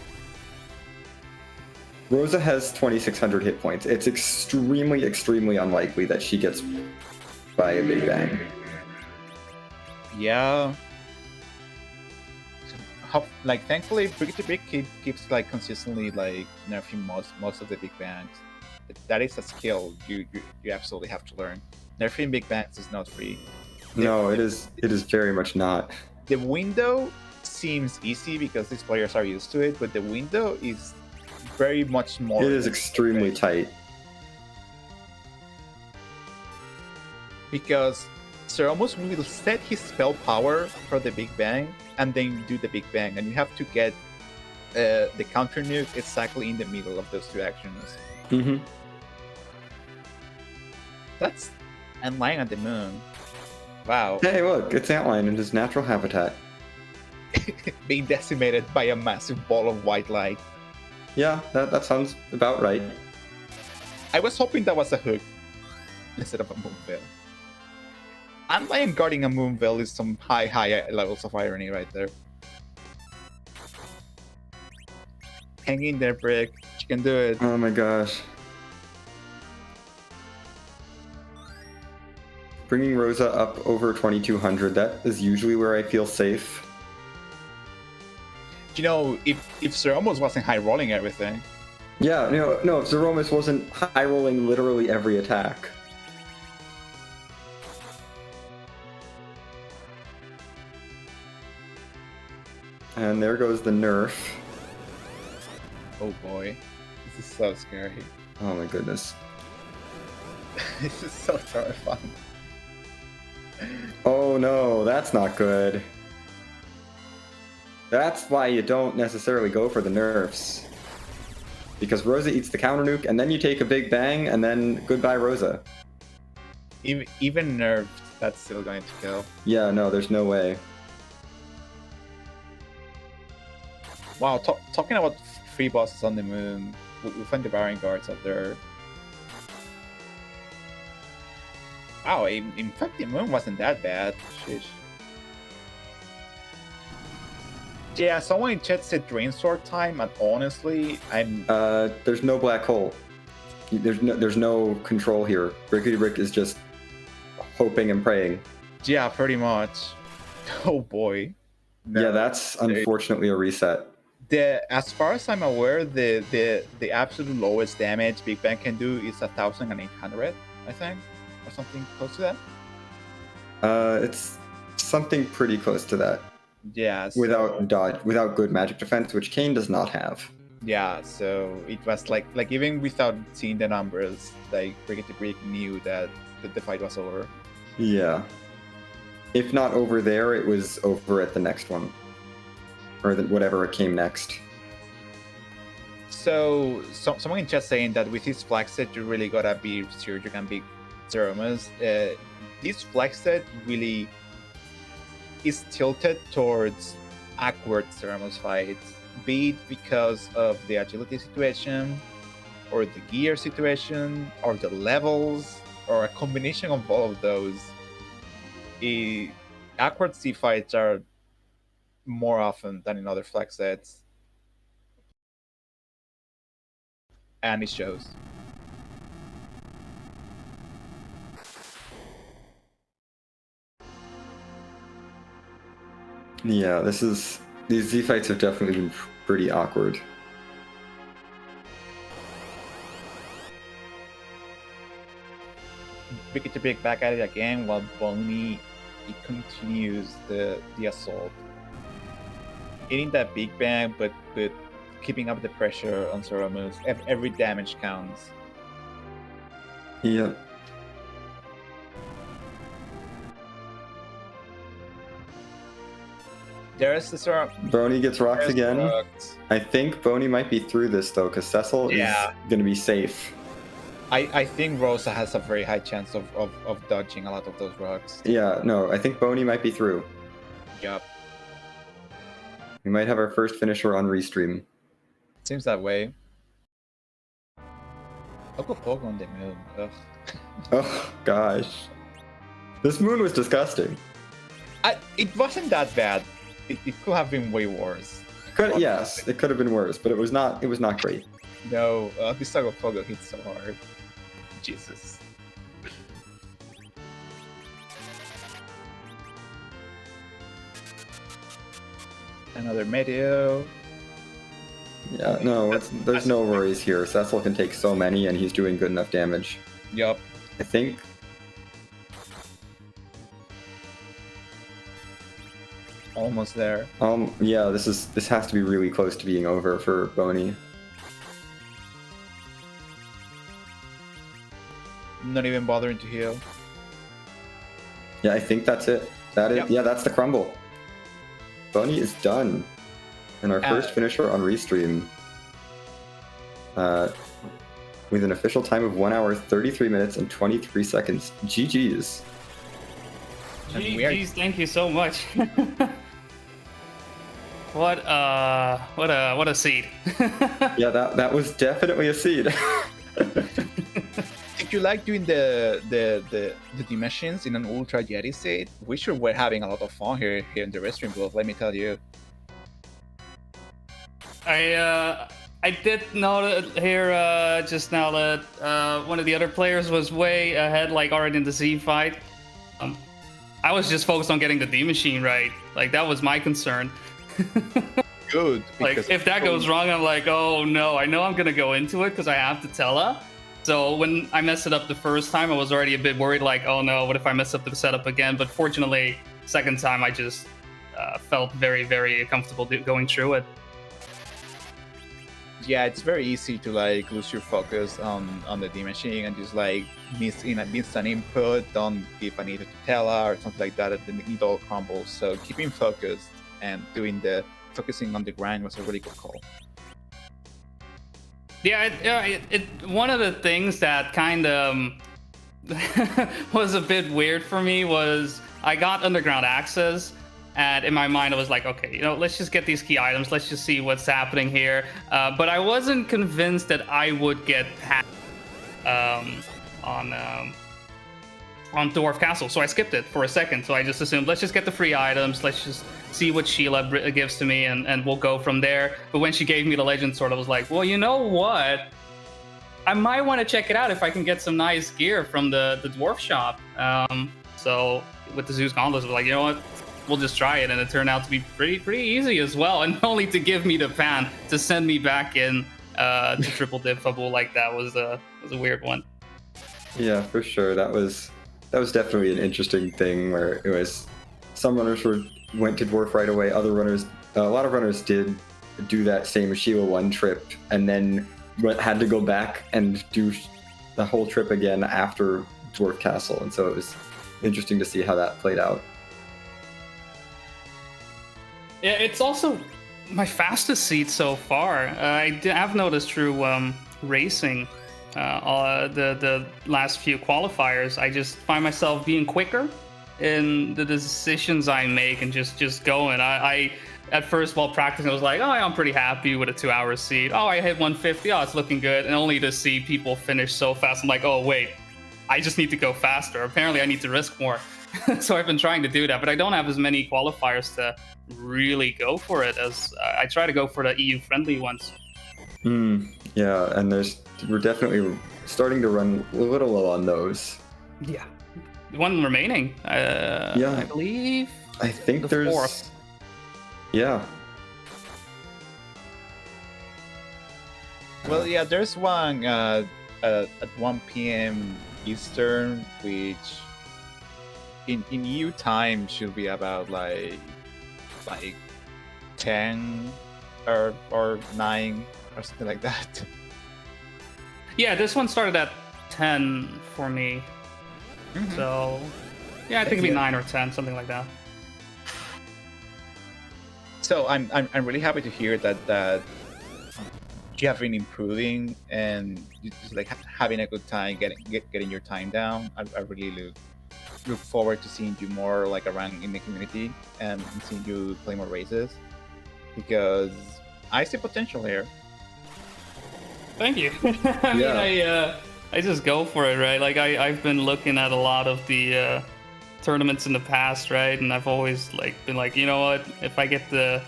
Rosa has 2,600 hit points. It's extremely unlikely that she gets by a Big Bang. Yeah. Thankfully, Brick to Brick keeps consistently nerfing most of the Big Bangs. That is a skill you absolutely have to learn. Nerfing Big Bangs is not free. No, it is very much not. The window seems easy because these players are used to it, but the window is very much more. It is extremely tight. Because Zemus will set his spell power for the Big Bang and then do the Big Bang, and you have to get the counter nuke exactly in the middle of those two actions. Mm-hmm. That's Antlion at the moon. Wow. Hey, look, it's Antlion in his natural habitat. Being decimated by a massive ball of white light. Yeah, that sounds about right. I was hoping that was a hook instead of a moonveil. Antlion guarding a moonveil is some high levels of irony right there. Hang in there, Brick. You can do it. Oh my gosh. Bringing Rosa up over 2,200, that is usually where I feel safe. You know, if Zemus wasn't high rolling everything. Yeah, no, if Zemus wasn't high rolling literally every attack. And there goes the nerf. Oh boy, this is so scary. Oh my goodness. This is so terrifying. Oh no, that's not good. That's why you don't necessarily go for the nerfs. Because Rosa eats the counter nuke, and then you take a Big Bang, and then goodbye Rosa. Even nerfed, that's still going to kill. Yeah, no, there's no way. Wow, talking about free bosses on the moon, we find the Baron guards up there. Wow, in fact, the moon wasn't that bad. Sheesh. Yeah, someone in chat said drain sword time, and honestly, I'm. There's no black hole. There's no control here. Brickety Brick is just hoping and praying. Yeah, pretty much. Oh boy. No, yeah, that's unfortunately a reset. As far as I'm aware, the absolute lowest damage Big Bang can do is 1,800, I think, or something close to that. It's something pretty close to that. Yeah. So, without good magic defense, which Kane does not have. Yeah, so it was like even without seeing the numbers, Brickety Brick knew that the fight was over. Yeah. If not over there, it was over at the next one. Or whatever came next. So someone in chat saying that with his flag set, you really gotta be serious. You can be Zemus. This flag set really is tilted towards awkward Zemus fights, be it because of the agility situation, or the gear situation, or the levels, or a combination of all of those. Awkward C fights are more often than in other flag sets, and it shows. Yeah, these Z fights have definitely been pretty awkward. Brickety Brick back at it again while Boney continues the assault. Hitting that Big Bang, but keeping up the pressure on Zemus. Every damage counts. Yep. There's the Boney gets rocked again. I think Boney might be through this though, because Cecil is going to be safe. I think Rosa has a very high chance of dodging a lot of those rocks. Yeah, no, I think Boney might be through. Yup. We might have our first finisher on restream. Seems that way. Pogo on the moon. Ugh. Oh, gosh. This moon was disgusting. It wasn't that bad. It could have been way worse. Yes, it could have been worse, but it was not great. No, this Pogo hits so hard. Jesus. Another Meteor. Yeah, no, there's no worries here. Cecil can take so many, and he's doing good enough damage. Yup. I think. Almost there. Yeah, this has to be really close to being over for Boney. Not even bothering to heal. Yeah, I think that's it. Yeah, that's the crumble. Boney is done. And our first finisher on restream. With an official time of 1 hour, 33 minutes, and 23 seconds. GG's. GG's, thank you so much. What a seed. Yeah, that was definitely a seed. If you like doing the dimensions in an Ultra Yeti set, we sure were having a lot of fun here in the restream booth, let me tell you. I did note here just now that one of the other players was way ahead, like already in the Z fight. I was just focused on getting the D machine right. Like that was my concern. Good. Like if that goes wrong, I'm like, oh no, I know I'm gonna go into it because I have to tell her. So when I messed it up the first time, I was already a bit worried, like, oh no, what if I mess up the setup again? But fortunately, second time I just felt very, very comfortable going through it. Yeah, it's very easy to like lose your focus on the D machine and just like miss an input, don't give an either to Tella or something like that, and then it all crumbles. So keeping focused and focusing on the grind was a really good call. Yeah, one of the things that kind of was a bit weird for me was I got underground access, and in my mind I was like, okay, let's just get these key items, let's just see what's happening here. But I wasn't convinced that I would get past on Dwarf Castle, so I skipped it for a second. So I just assumed, let's just get the free items, let's just see what Sheila gives to me, and we'll go from there. But when she gave me the Legend Sword, I was like, well, you know what? I might want to check it out if I can get some nice gear from the dwarf shop. So with the Zeus Gauntlets, I was like, you know what? We'll just try it, and it turned out to be pretty easy as well. And only to give me the pan to send me back in to triple dip Fabul like that was a weird one. Yeah, for sure. That was definitely an interesting thing where it was some runners went to dwarf right away. Other runners, a lot of runners did do that same Sheila 1 trip and then had to go back and do the whole trip again after Dwarf Castle, and so it was interesting to see how that played out. Yeah, it's also my fastest seat so far. I've noticed through racing the last few qualifiers, I just find myself being quicker in the decisions I make and just going. I at first while practicing, I was like, oh, I'm pretty happy with a 2-hour seat. Oh, I hit 150. Oh, it's looking good. And only to see people finish so fast, I'm like, oh wait, I just need to go faster. Apparently, I need to risk more. So I've been trying to do that, but I don't have as many qualifiers to really go for it as I try to go for the EU friendly ones. Yeah, and we're definitely starting to run a little low on those. Yeah, one remaining. Yeah, I believe. I think there's. 4th. Yeah. Well, yeah, there's one at 1 p.m. Eastern, which in EU time should be about like 10 or 9 or something like that. Yeah, this one started at 10 for me. Mm-hmm. So yeah, I think it'd be 9 or 10, something like that. So I'm really happy to hear that you have been improving and just like having a good time, getting your time down. I really look forward to seeing you more like around in the community and seeing you play more races, because I see potential here. Thank you. I mean, I just go for it, right? Like I've been looking at a lot of the tournaments in the past, right? And I've always like been like, you know what? If I get the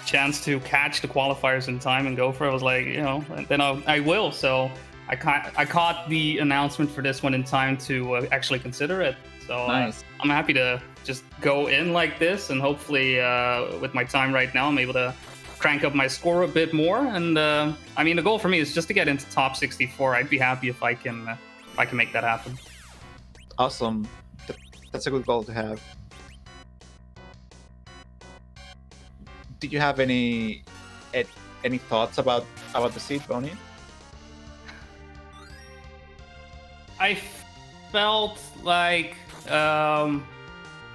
chance to catch the qualifiers in time and go for it, I was like, you know, then I will. So I caught the announcement for this one in time to actually consider it. So Nice. I'm happy to just go in like this, and hopefully with my time right now, I'm able to crank up my score a bit more. And I mean, the goal for me is just to get into top 64. I'd be happy if I can make that happen. Awesome. That's a good goal to have. Did you have any thoughts about the seed, Bonnie? I felt like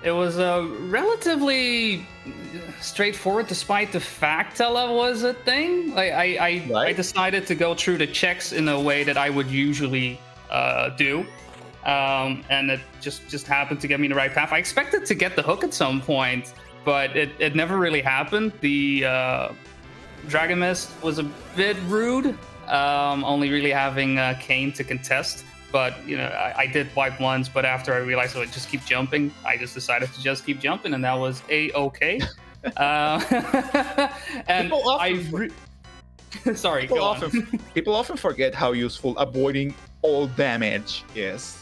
it was a relatively straightforward, despite the fact that was a thing. Like I decided to go through the checks in a way that I would usually do, and it just happened to get me in the right path. I expected to get the hook at some point, but it never really happened. The Dragon Mist was a bit rude, only really having Kane to contest. But, you know, I did wipe once, but after I realized I would just keep jumping, I just decided to just keep jumping, and that was A-okay. And sorry, go on. People often forget how useful avoiding all damage is.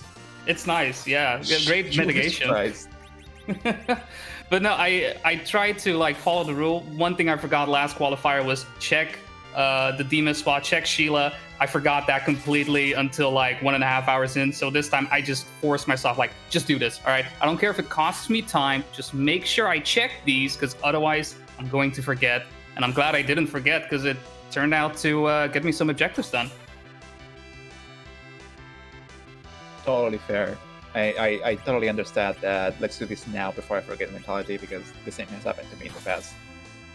It's nice, yeah. Great mitigation. But no, I tried to like follow the rule. One thing I forgot last qualifier was check the demon spot, check Sheila. I forgot that completely until like 1.5 hours in. So this time I just forced myself, like, just do this. All right. I don't care if it costs me time. Just make sure I check these, because otherwise I'm going to forget. And I'm glad I didn't forget, because it turned out to get me some objectives done. Totally fair. I totally understand that let's do this now before I forget mentality, because the same has happened to me in the past.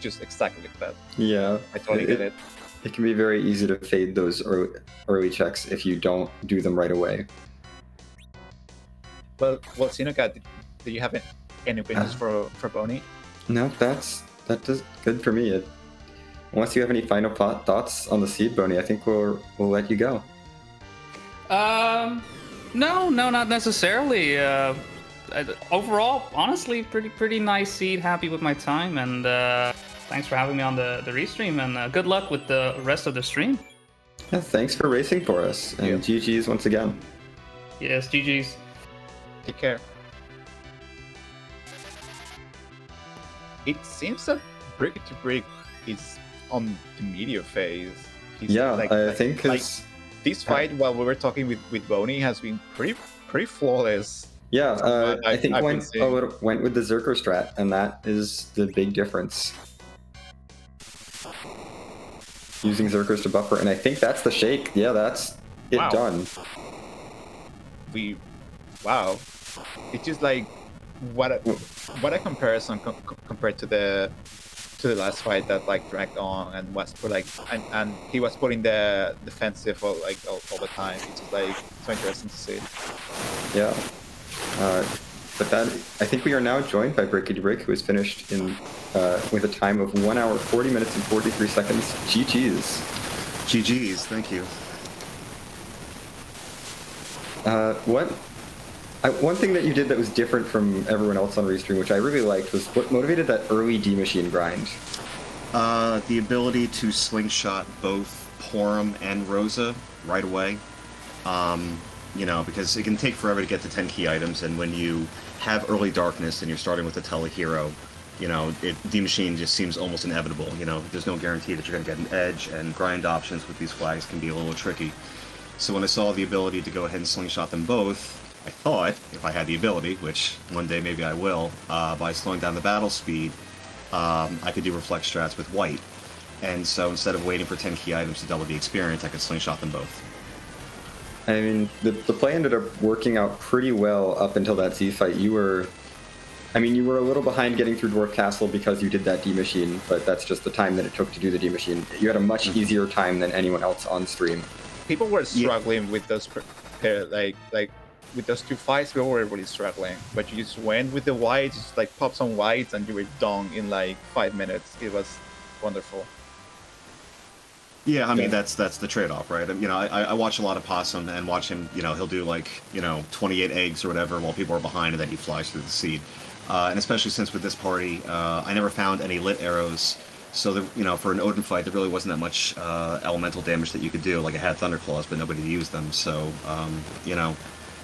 Just exactly like that. Yeah. I totally get it. It can be very easy to fade those early checks if you don't do them right away. Well, Sinoka, do you have any opinions for Bonnie? No, that does good for me. Unless you have any final thoughts on the seed, Bonnie, I think we'll let you go. No, not necessarily. Overall, honestly, pretty nice seed. Happy with my time, and thanks for having me on the restream, and good luck with the rest of the stream. Yeah, thanks for racing for us, and GG's once again. Yes, GG's. Take care. It seems that Brick to Brick is on the media phase. I think this fight, while we were talking with Bonnie, has been pretty flawless. Yeah, I think went with the Zerker strat, and that is the big difference. Using Zerkers to buffer, and I think that's the shake. Yeah, that's it done. Wow. It's just like what a comparison compared to the last fight that like dragged on and was for like and he was putting the defensive all the time. It's just like so interesting to see. Yeah. But that, I think we are now joined by Bricky Brick, who has finished in with a time of 1 hour, 40 minutes, and 43 seconds. GG's. GG's, thank you. One thing that you did that was different from everyone else on Restream, which I really liked, was what motivated that early D-Machine grind. The ability to slingshot both Porum and Rosa right away. You know, because it can take forever to get to 10 key items, and when you have early darkness and you're starting with a tele-hero, you know, D-Machine just seems almost inevitable. You know, there's no guarantee that you're going to get an edge, and grind options with these flags can be a little tricky. So when I saw the ability to go ahead and slingshot them both, I thought, if I had the ability, which one day maybe I will, by slowing down the battle speed, I could do reflect strats with white. And so instead of waiting for 10 key items to double the experience, I could slingshot them both. I mean, the play ended up working out pretty well up until that Z fight. You were I mean, you were a little behind getting through Dwarf Castle because you did that D machine, but that's just the time that it took to do the D machine. You had a much easier time than anyone else on stream. People were struggling with those like with those two fights. People were really struggling, but you just went with the whites, just like pop some whites, and you were done in like 5 minutes. It was wonderful. Yeah, I mean that's the trade-off, right? You know, I watch a lot of Possum and watch him. You know, he'll do like 28 eggs or whatever while people are behind, and then he flies through the seed. And especially since with this party, I never found any lit arrows. So for an Odin fight, there really wasn't that much elemental damage that you could do. Like I had Thunderclaws, but nobody used them. So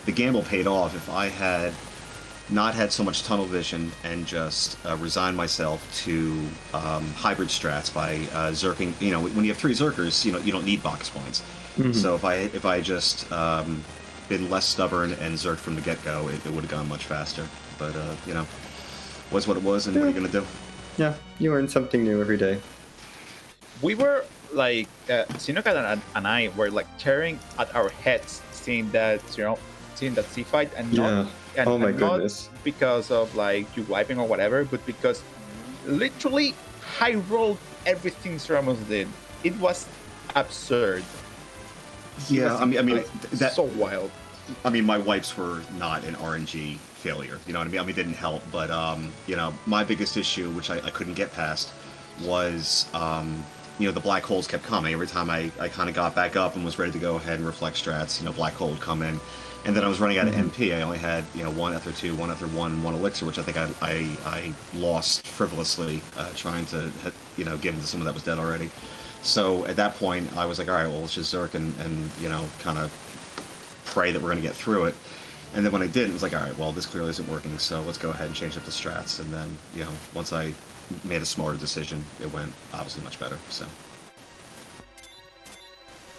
the gamble paid off. If I had not had so much tunnel vision and just resigned myself to hybrid strats by zerking. You know, when you have 3 zerkers, you don't need box points. Mm-hmm. So if I just been less stubborn and zerked from the get-go, it would have gone much faster. But was what it was, and what are you gonna do? Yeah, you learn something new every day. We were like, Sinoka and I were like tearing at our heads seeing that C fight, and not, oh my goodness, not because of like you wiping or whatever, but because literally high rolled everything Ramos did. It was absurd. Yeah, I mean that's so wild. I mean, my wipes were not an RNG failure. You know what I mean? I mean, it didn't help, but my biggest issue, which I couldn't get past, was the black holes kept coming every time I kind of got back up and was ready to go ahead and reflect strats. Black hole would come in, and then I was running out of MP. I only had 1 Ether 2, 1 Ether 1, and 1 Elixir, which I think I lost frivolously trying to give into someone that was dead already. So at that point, I was like, all right, well, let's just zerk and kind of pray that we're going to get through it. And then when I did, it was like, all right, well, this clearly isn't working, so let's go ahead and change up the strats. And then, once I made a smarter decision, it went obviously much better. So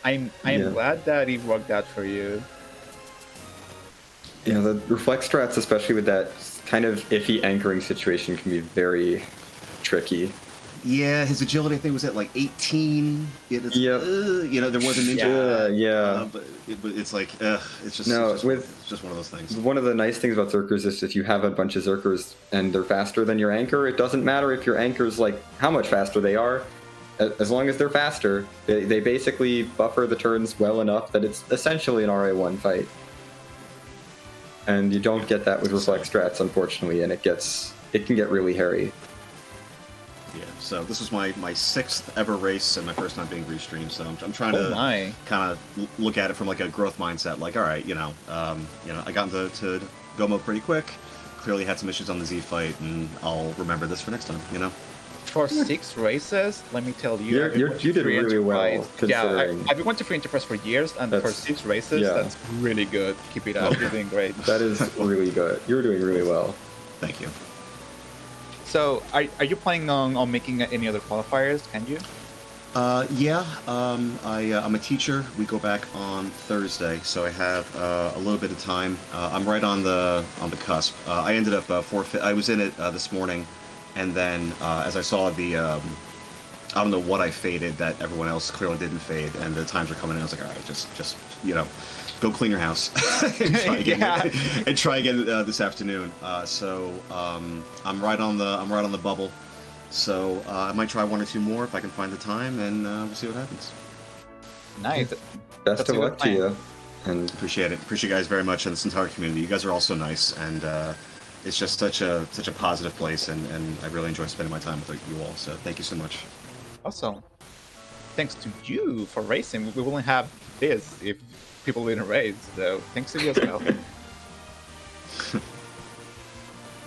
I'm glad that it worked out for you. Yeah, the reflect strats, especially with that kind of iffy anchoring situation, can be very tricky. Yeah, his agility, I think, was at like 18. There was a ninja. But it's like, it's just one of those things. One of the nice things about Zerkers is if you have a bunch of Zerkers and they're faster than your anchor, it doesn't matter if your anchor's like how much faster they are. As long as they're faster, they basically buffer the turns well enough that it's essentially an RA1 fight. And you don't get that with reflect strats, unfortunately, and it can get really hairy. Yeah, so this was my 6th ever race and my first time being restreamed. So I'm trying to kind of look at it from like a growth mindset. Like, all right, I got into go mode pretty quick. Clearly had some issues on the Z fight, and I'll remember this for next time. For 6 races, let me tell you, you did really well. Yeah, I've been going to Free Enterprise for years, and for 6 races, that's really good. Keep it up. You're doing great. That is really good. You're doing really well. Thank you. So, are you planning on making any other qualifiers? Can you? Yeah. I'm a teacher. We go back on Thursday, so I have a little bit of time. I'm right on the cusp. I ended up I was in it this morning, and then as I saw I don't know what I faded that everyone else clearly didn't fade, and the times were coming in. I was like, all right, just go clean your house and try again this afternoon. So I'm right on the bubble. So I might try 1 or 2 more if I can find the time, and we'll see what happens. Nice. Best of luck to you. And appreciate it. Appreciate you guys very much, and this entire community. You guys are all so nice, and it's just such a positive place, and I really enjoy spending my time with you all. So thank you so much. Awesome. Thanks to you for racing. We wouldn't have this if people didn't race. So thanks to you as well.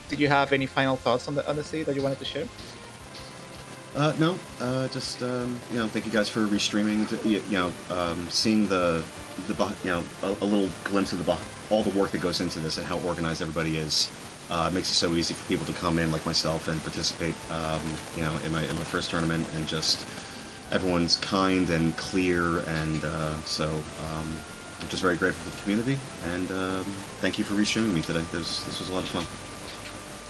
Did you have any final thoughts on the scene that you wanted to share? No. Just thank you guys for restreaming. Seeing a little glimpse of all the work that goes into this and how organized everybody is. Makes it so easy for people to come in like myself and participate. In my first tournament, and just everyone's kind and clear, and so I'm just very grateful for the community. And thank you for restreaming me today. This was a lot of fun.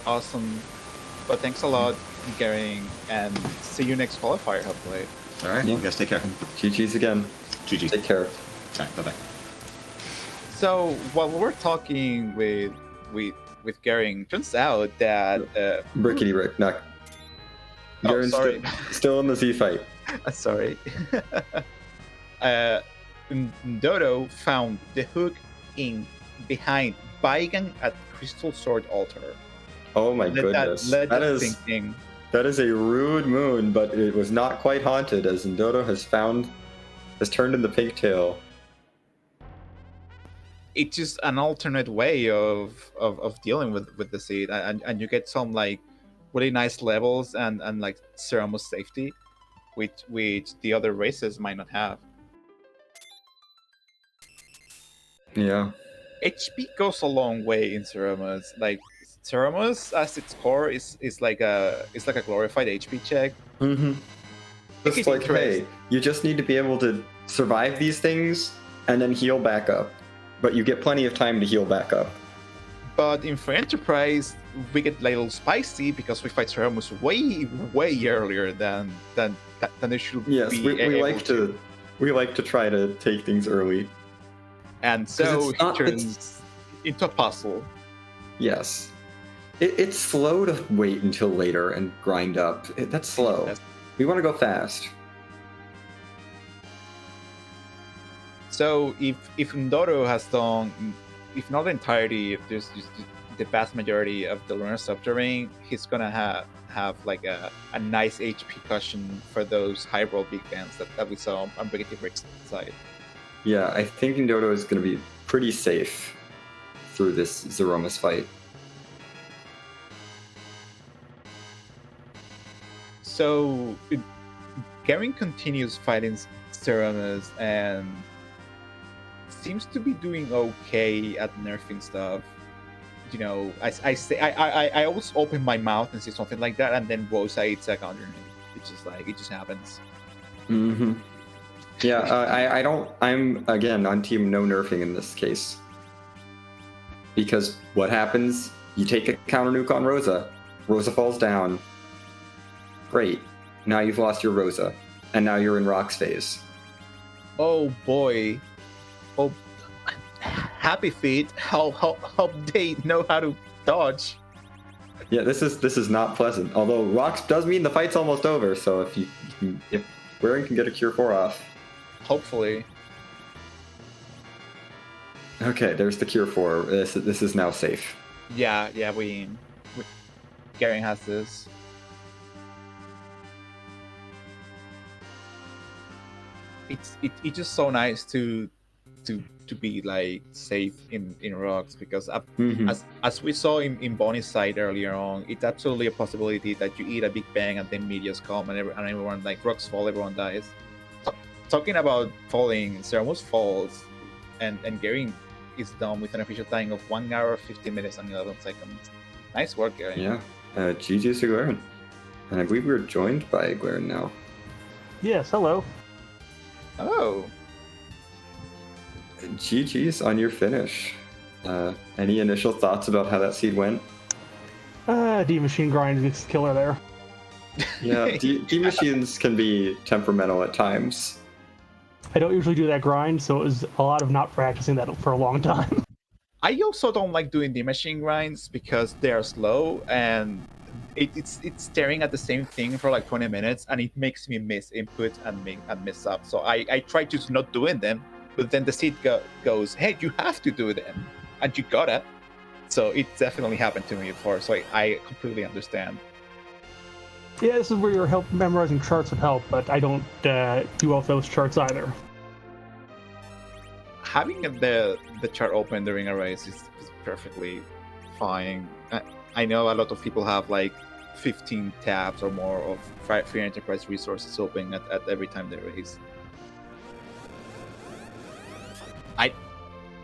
Awesome. But thanks a lot, Gary, and see you next qualifier, hopefully. All right, you guys take care. GG's again. GG. Take care. All right, bye-bye. So while we're talking with with Garen. Turns out that Rickety Rick, not. Garen's sorry. still in the Z fight. Sorry. Dodo found the hook in behind Baigan at Crystal Sword Altar. Oh my goodness. That is a rude moon, but it was not quite haunted, as Ndodo has turned in the pigtail. It's just an alternate way of dealing with the seed, and you get some like really nice levels and like Zemus safety, which the other races might not have. Yeah. HP goes a long way in Zemus. Like Zemus, as its core, is like a glorified HP check. Mm-hmm. Just like, hey, you just need to be able to survive these things and then heal back up. But you get plenty of time to heal back up. But in Free Enterprise, we get a little spicy because we fight Zemus way earlier than it should be. Yes, we like to try to take things early. And so it turns into a puzzle. Yes. It's slow to wait until later and grind up. That's slow. We want to go fast. So if Ndodo has done, if not the entirety, if there's just the vast majority of the lunar subterranean, he's gonna have like a nice HP cushion for those high roll big bands that we saw on Brigadier Rick's side. Yeah, I think Ndodo is gonna be pretty safe through this Zemus fight. So Garen continues fighting Zemus and seems to be doing okay at nerfing stuff. You know, I always open my mouth and say something like that, and then Rosa eats like underneath. It's just like it just happens. Mm-hmm. Yeah, I'm again on team no nerfing in this case. Because what happens? You take a counter nuke on Rosa. Rosa falls down. Great. Now you've lost your Rosa. And now you're in Rock's phase. Oh boy. Oh, happy feet. How they know how to dodge. Yeah, this is not pleasant. Although Rocks does mean the fight's almost over, so if Waring can get a Cure 4 off. Hopefully. Okay, there's the Cure 4. This is now safe. Yeah, we Garen has this. It's just so nice to be like safe in rocks, because as we saw in Bonnie's side earlier on, it's absolutely a possibility that you eat a big bang and then meteors come and everyone like rocks fall, everyone dies. Talking about falling, Zemus falls and Garen is done with an official time of 1 hour 15 minutes and 11 seconds. Nice work, Garen. Yeah, GG's to Garen. And I believe we're joined by Garen now. Yes, hello. Oh. GG's on your finish. Any initial thoughts about how that seed went? D-Machine grind is killer there. Yeah, D-Machines can be temperamental at times. I don't usually do that grind, so it was a lot of not practicing that for a long time. I also don't like doing D-Machine grinds because they're slow and it's staring at the same thing for like 20 minutes and it makes me miss input and miss up. So I try to not doing them, but then the seed goes, hey, you have to do them, and you gotta. So it definitely happened to me before, so I completely understand. Yeah, this is where your help memorizing charts would help, but I don't do all those charts either. Having the chart open during a race is perfectly fine. I know a lot of people have like 15 tabs or more of Free Enterprise resources open at every time they race.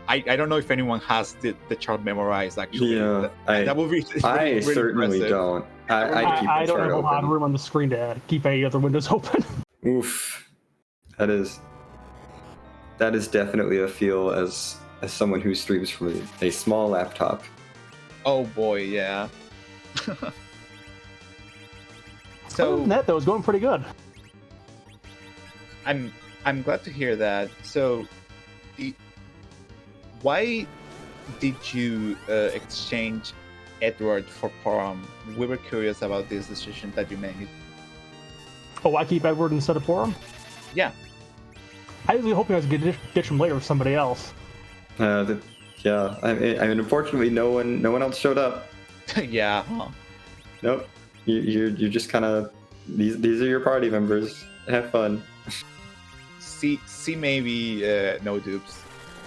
I don't know if anyone has the chart memorized actually. Yeah, that would be I really certainly impressive. don't. I don't have a lot of room on the screen to keep any other windows open. Oof, that is definitely a feel as someone who streams from a small laptop. Oh boy, yeah. Other than that, though, it's going pretty good. I'm glad to hear that. So, why did you exchange Edward for Porum. We were curious about this decision that you made. Oh, I keep Edward instead of Porum? Yeah. I was hoping I was going to ditch him later with somebody else. Yeah, I mean, unfortunately, no one else showed up. Yeah. Huh. Nope. You're just kind of these are your party members. Have fun. See maybe no dupes.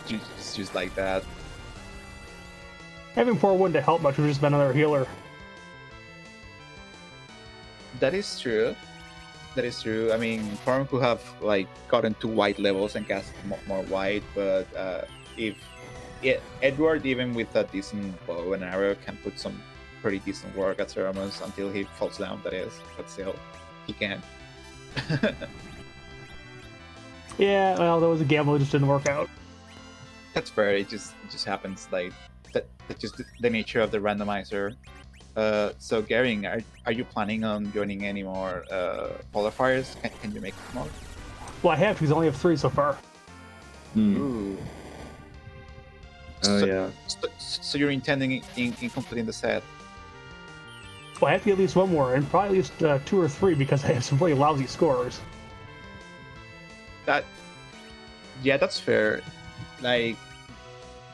Just like that. Having Porum wouldn't have helped much. We've just been another healer. That is true. That is true. I mean, Porum could have like gotten to white levels and cast more white, but Edward, even with a decent bow and arrow, can put some pretty decent work at Zemus until he falls down. That is, but still, he can. Yeah, well, that was a gamble. It just didn't work out. That's fair. It just happens like that. That's just the nature of the randomizer. So Gary, are you planning on joining any more qualifiers? Can you make more? Well, I have because I only have 3 so far. Ooh. Oh so, yeah. So you're intending in completing the set? Well, I have to get at least 1 more, and probably at least 2 or 3 because I have some really lousy scores. Yeah, that's fair. Like,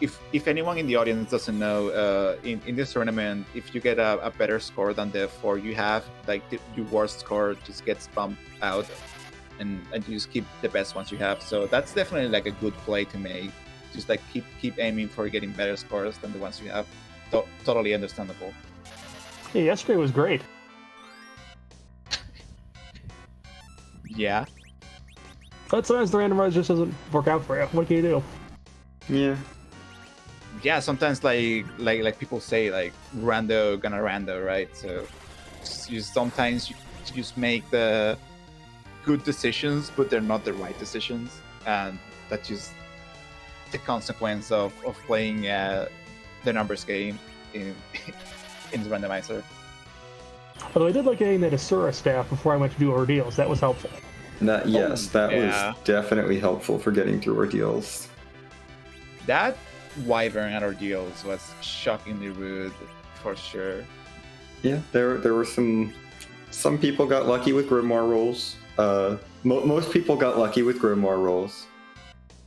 if anyone in the audience doesn't know, in this tournament, if you get a better score than the 4 you have, like your worst score just gets bumped out, and you just keep the best ones you have. So that's definitely like a good play to make. Just like keep aiming for getting better scores than the ones you have. Totally understandable. Yeah, yesterday was great. Yeah. But sometimes the randomizer just doesn't work out for you. What can you do? Yeah. Yeah, sometimes like people say, like rando gonna rando, right? So sometimes you just make the good decisions, but they're not the right decisions, and that's just the consequence of playing the numbers game in the randomizer. Although I did like getting that Asura staff before I went to do ordeals. That was helpful. That was yeah. definitely helpful for getting through ordeals. That Wyvern at ordeals was shockingly rude, for sure. Yeah, there were some people got lucky with Grimoire rolls. Most people got lucky with Grimoire rolls,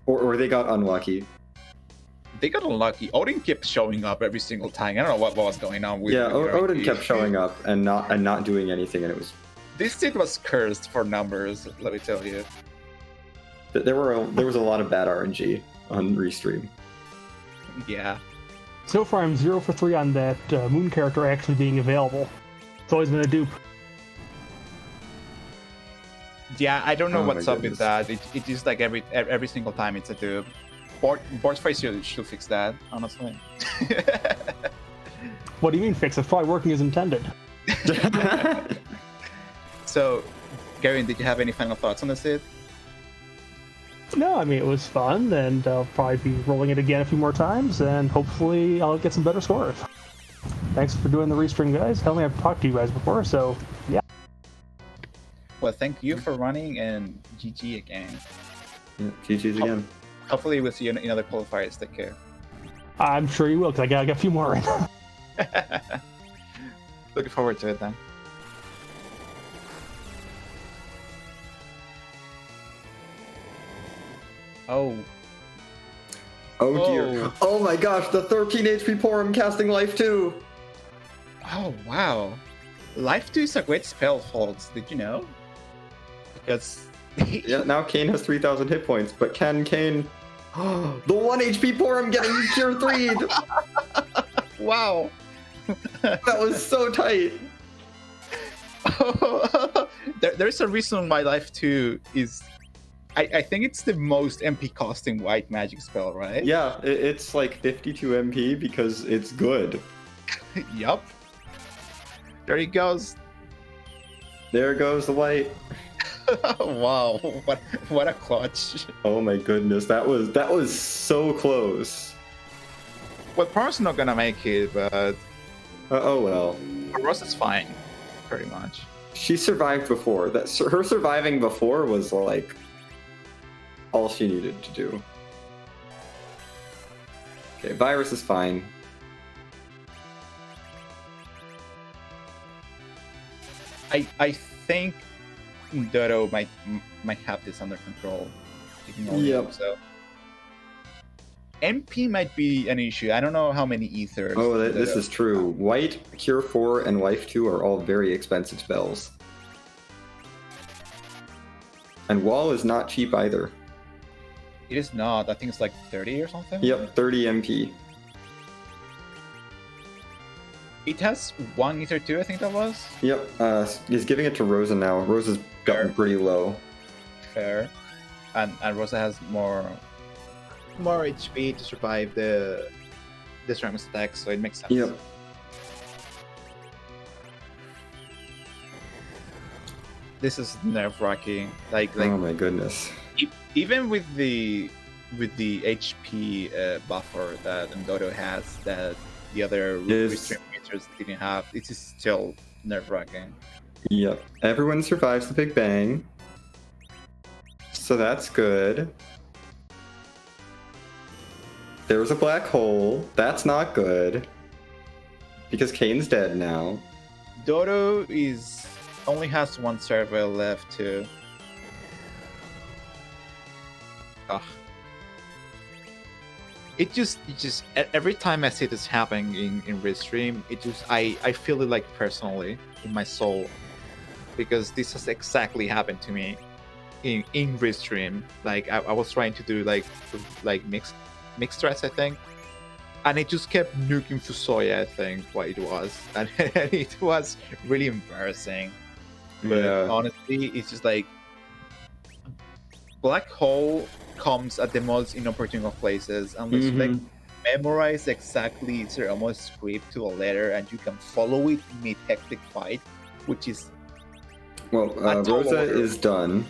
or they got unlucky. They got unlucky. Odin kept showing up every single time. I don't know what was going on with. Yeah, Odin kept showing up and not doing anything, and it was. This seed was cursed for numbers. Let me tell you. There was a lot of bad RNG on Restream. Yeah. So far, I'm 0 for 3 on that Moon character actually being available. It's always been a dupe. Yeah, I don't know Oh what's my up with goodness. that. It is like every single time it's a dupe. Board Face should fix that, honestly. What do you mean fix? It's probably working as intended. So, Gary, did you have any final thoughts on this? No, I mean, it was fun, and I'll probably be rolling it again a few more times, and hopefully I'll get some better scores. Thanks for doing the restring, guys. I only have talked to you guys before, so yeah. Well, thank you for running, and GG again. Yeah, GG's again. Hopefully we'll see you in other qualifiers. Take care. I'm sure you will, because I got a few more in. Looking forward to it then. Oh dear. Oh my gosh, the 13 HP Porum casting Life 2! Oh wow. Life 2 is a great spell, folks. Did you know? Because Yeah, now Kane has 3,000 hit points, but can Kane... the 1 HP Porum getting Cure 3'd! Wow. That was so tight! There's a reason why Life 2 is... I think it's the most MP costing white magic spell, right? Yeah, it's like 52 MP because it's good. Yup. There he goes. There goes the light. Wow, what a clutch. Oh my goodness, that was so close. Well, Par's not gonna make it, but Oh well. Ross is fine, pretty much. She survived before. Her surviving before was like all she needed to do. Okay, Virus is fine. I think Dodo might have this under control. Yep. So MP might be an issue. I don't know how many ethers. Oh, this is true. White, Cure 4, and Life 2 are all very expensive spells. And Wall is not cheap either. It is not. I think it's like 30 or something. Yep, 30 MP. It has 1 ether too, I think that was. Yep, he's giving it to Rosa now. Rosa's gotten pretty low. Fair. And Rosa has more HP to survive the Ceramic attack, so it makes sense. Yep. This is nerve-wracking. Like Oh my goodness. even with the HP buffer that Dodo has, that the other restream creatures didn't have, it is still nerve-wracking. Yep. Everyone survives the Big Bang. So that's good. There was a black hole. That's not good. Because Kane's dead now. Dodo only has 1 servo left too. Ugh. It just every time I see this happening in Restream, I feel it like personally in my soul, because this has exactly happened to me in Restream. Like I was trying to do like mixed stress, I think, and it just kept nuking Fusoya, I think what it was, and it was really embarrassing. But honestly, it's just like Black Hole comes at the most inopportune of places, unless you like memorize exactly Ceremo's script to a letter and you can follow it mid hectic fight, which is Rosa is done.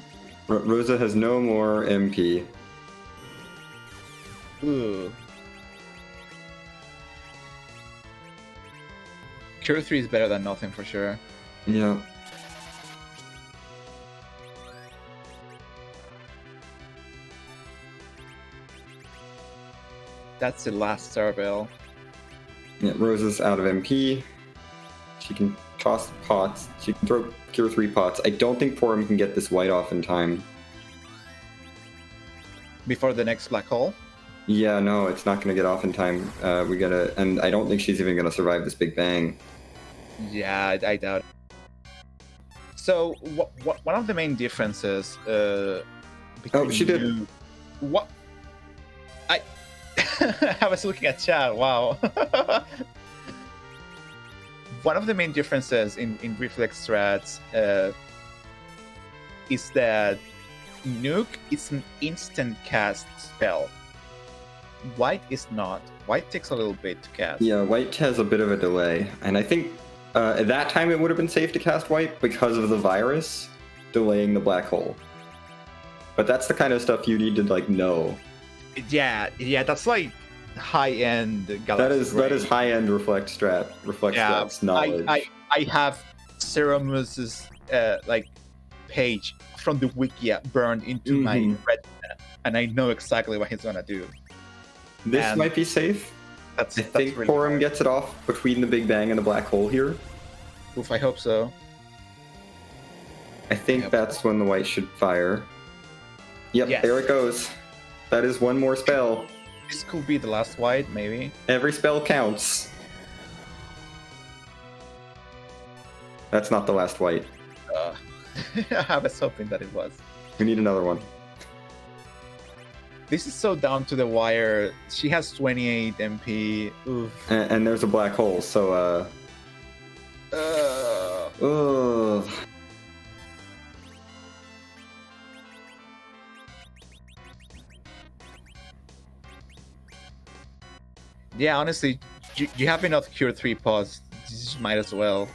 Rosa has no more MP. Ooh. Cure 3 is better than nothing for sure. Yeah. That's the last Starbell. Yeah, Rosa's out of MP. She can toss pots. She can throw Cure 3 pots. I don't think Porum can get this white off in time. Before the next black hole? Yeah, no, it's not going to get off in time. And I don't think she's even going to survive this Big Bang. Yeah, I doubt it. So, one of the main differences between she did. What? I was looking at chat, wow. One of the main differences in Reflex strats is that Nuke is an instant cast spell. White is not. White takes a little bit to cast. Yeah, White has a bit of a delay. And I think at that time it would have been safe to cast White because of the virus delaying the black hole. But that's the kind of stuff you need to know. Yeah, that's like high-end Galaxy. That is high-end reflect strats knowledge. I have Ceremus's page from the wiki burned into my retina, and I know exactly what he's gonna do. This might be safe. I think really Porum gets it off between the Big Bang and the black hole here. Oof, I hope so. I think that's when the white should fire. Yep, yes. There it goes. That is one more spell. This could be the last white, maybe. Every spell counts. That's not the last white. I was hoping that it was. We need another one. This is so down to the wire. She has 28 MP. Oof. And there's a black hole, so Yeah, honestly, you have enough Cure 3 pods. You just might as well.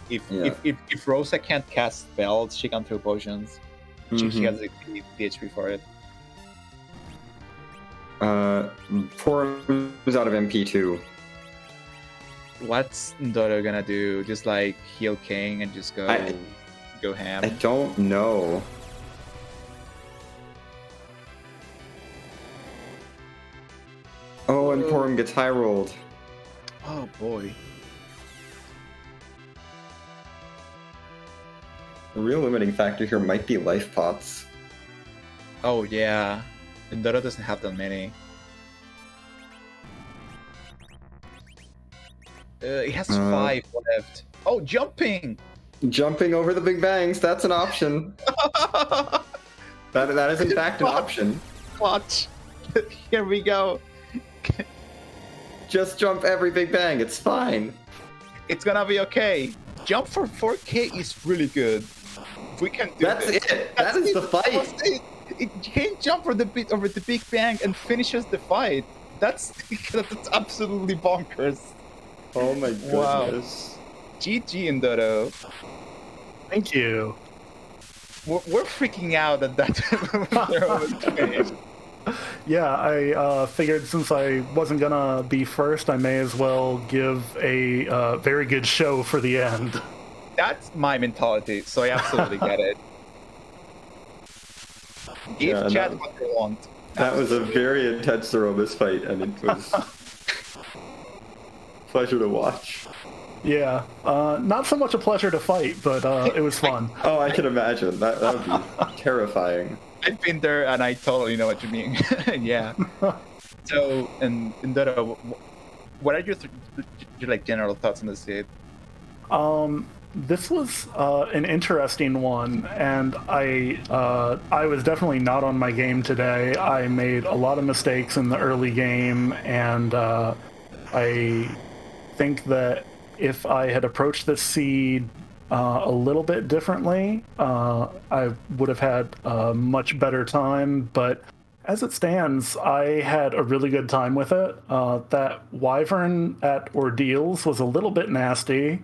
If Rosa can't cast spells, she can throw potions. She has the HP for it. Porum is out of MP too. What's Dodo gonna do? Just heal King and just go ham? I don't know. Oh, and Porum gets high rolled. Oh boy. The real limiting factor here might be life pots. Oh yeah, Dota doesn't have that many. It has 5 left. Oh, jumping! Jumping over the big bangs, that's an option. That is in fact an option. Clutch. Here we go. Just jump every big bang, it's fine. It's gonna be okay. Jump for 4K is really good. We can do That's this. it. That is the fight. You can't jump over the big bang and finishes the fight. That's absolutely bonkers. Oh my goodness. Wow. GG in Dodo. Thank you. We're freaking out at that. Yeah, I figured since I wasn't gonna be first, I may as well give a very good show for the end. That's my mentality, so I absolutely get it. Give chat what they want. That was a very intense Zemus fight, and it was pleasure to watch. Yeah, not so much a pleasure to fight, but it was fun. Oh, I can imagine. That would be terrifying. I've been there, and I totally know what you mean. Yeah. So, in Dota, what are your like general thoughts on the seed? This was an interesting one, and I was definitely not on my game today. I made a lot of mistakes in the early game, and I think that if I had approached this seed a little bit differently, I would have had a much better time. But as it stands, I had a really good time with it. That Wyvern at Ordeals was a little bit nasty.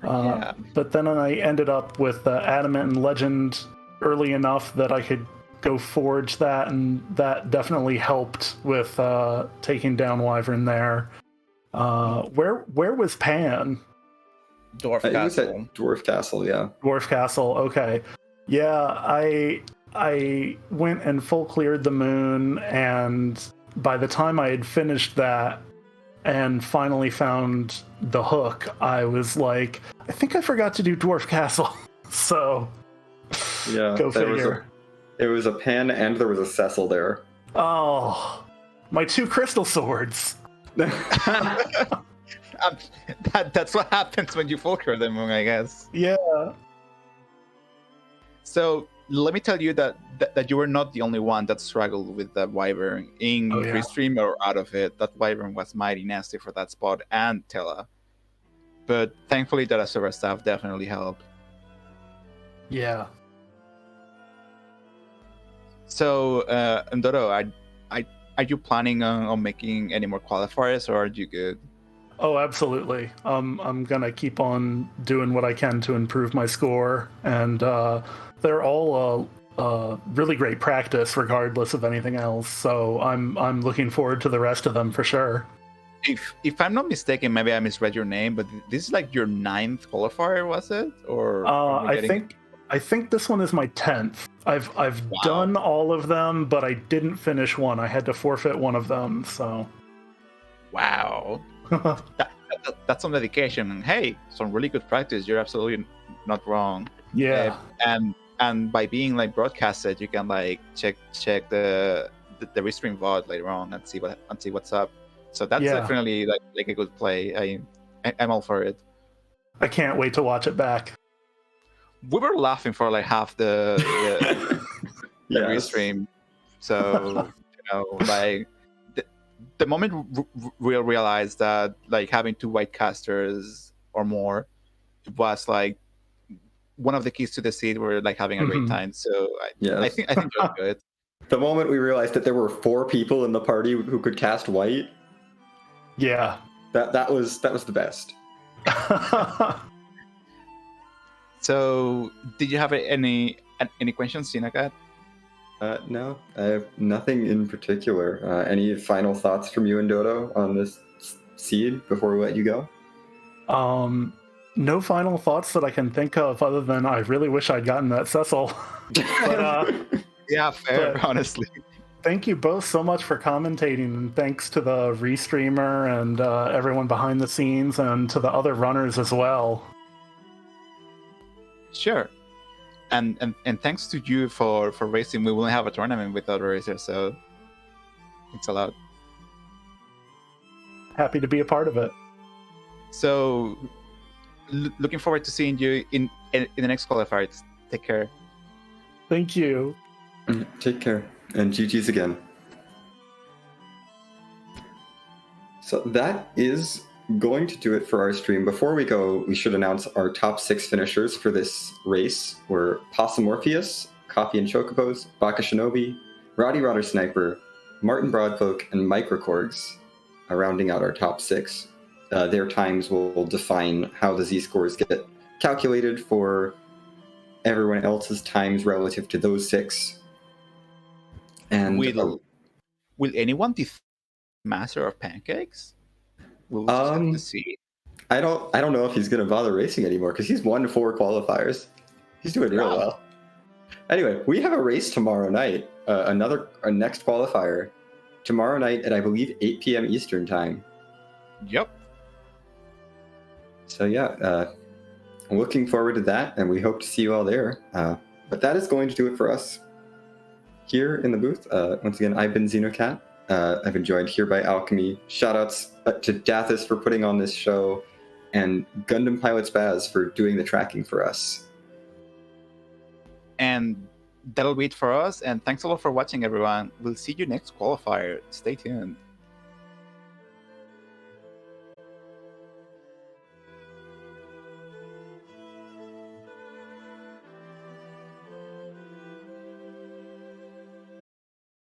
But then I ended up with Adamant and Legend early enough that I could go forge that, and that definitely helped with taking down Wyvern there. Where was Pan? Dwarf It was Castle. at Dwarf Castle, yeah. Dwarf Castle, okay. Yeah, I went and full cleared the moon, and by the time I had finished that and finally found the hook, I was like, I think I forgot to do Dwarf Castle. So, Yeah, go figure. It was a Pan and there was a Cecil there. Oh, my 2 crystal swords. That's what happens when you full clear the moon, I guess. Yeah. So let me tell you that you were not the only one that struggled with the Wyvern in Restream or out of it. That Wyvern was mighty nasty for that spot and Tela. But thankfully, the server staff definitely helped. Yeah. So, Ndoro, are you planning on making any more qualifiers, or are you good? Oh, absolutely. I'm gonna keep on doing what I can to improve my score, and they're all really great practice, regardless of anything else. So I'm looking forward to the rest of them for sure. If I'm not mistaken, maybe I misread your name, but this is like your 9th qualifier, was it? Or I think this one is my 10th. I've done all of them, but I didn't finish one. I had to forfeit one of them. So wow. That's some dedication, and hey, some really good practice. You're absolutely not wrong. Yeah. And by being like broadcasted, you can like check the restream VOD later on and see what's up. So that's definitely like a good play. I'm all for it. I can't wait to watch it back. We were laughing for like half the restream. So like the moment we realized that like having 2 white casters or more was like one of the keys to the seed. We're like having a great time. So I think you're good. The moment we realized that there were 4 people in the party who could cast white. Yeah. That was the best. So, did you have any questions, Sinakat? No, I have nothing in particular. Any final thoughts from you and Dodo on this seed before we let you go? No final thoughts that I can think of other than I really wish I'd gotten that Cecil. But, yeah, fair, honestly. Thank you both so much for commentating, and thanks to the restreamer and everyone behind the scenes, and to the other runners as well. Sure. And thanks to you for racing. We won't have a tournament without a racer, so it's allowed. Happy to be a part of it. So looking forward to seeing you in the next qualifiers. Take care. Thank you. Take care, and GG's again. So that is going to do it for our stream. Before we go, we should announce our top 6 finishers for this race were Possum Morpheus, Coffee and Chocobos, Baka Shinobi, Roddy Rodder Sniper, Martin Broadcloak, and Microcorgs, rounding out our top 6. Their times will define how the Z-scores get calculated for everyone else's times relative to those 6. And will anyone define Master of Pancakes? We'll just have to see. I don't know if he's gonna bother racing anymore because he's won 4 qualifiers. He's doing real well. Anyway, we have a race tomorrow night. Our next qualifier tomorrow night at I believe 8 p.m. Eastern time. Yep. So yeah, I'm looking forward to that, and we hope to see you all there. But that is going to do it for us here in the booth. Once again, I've been Xenocat. I've been joined here by Alchemy. Shoutouts to Dathis for putting on this show, and Gundam Pilot Spaz for doing the tracking for us. And that'll be it for us. And thanks a lot for watching, everyone. We'll see you next qualifier. Stay tuned.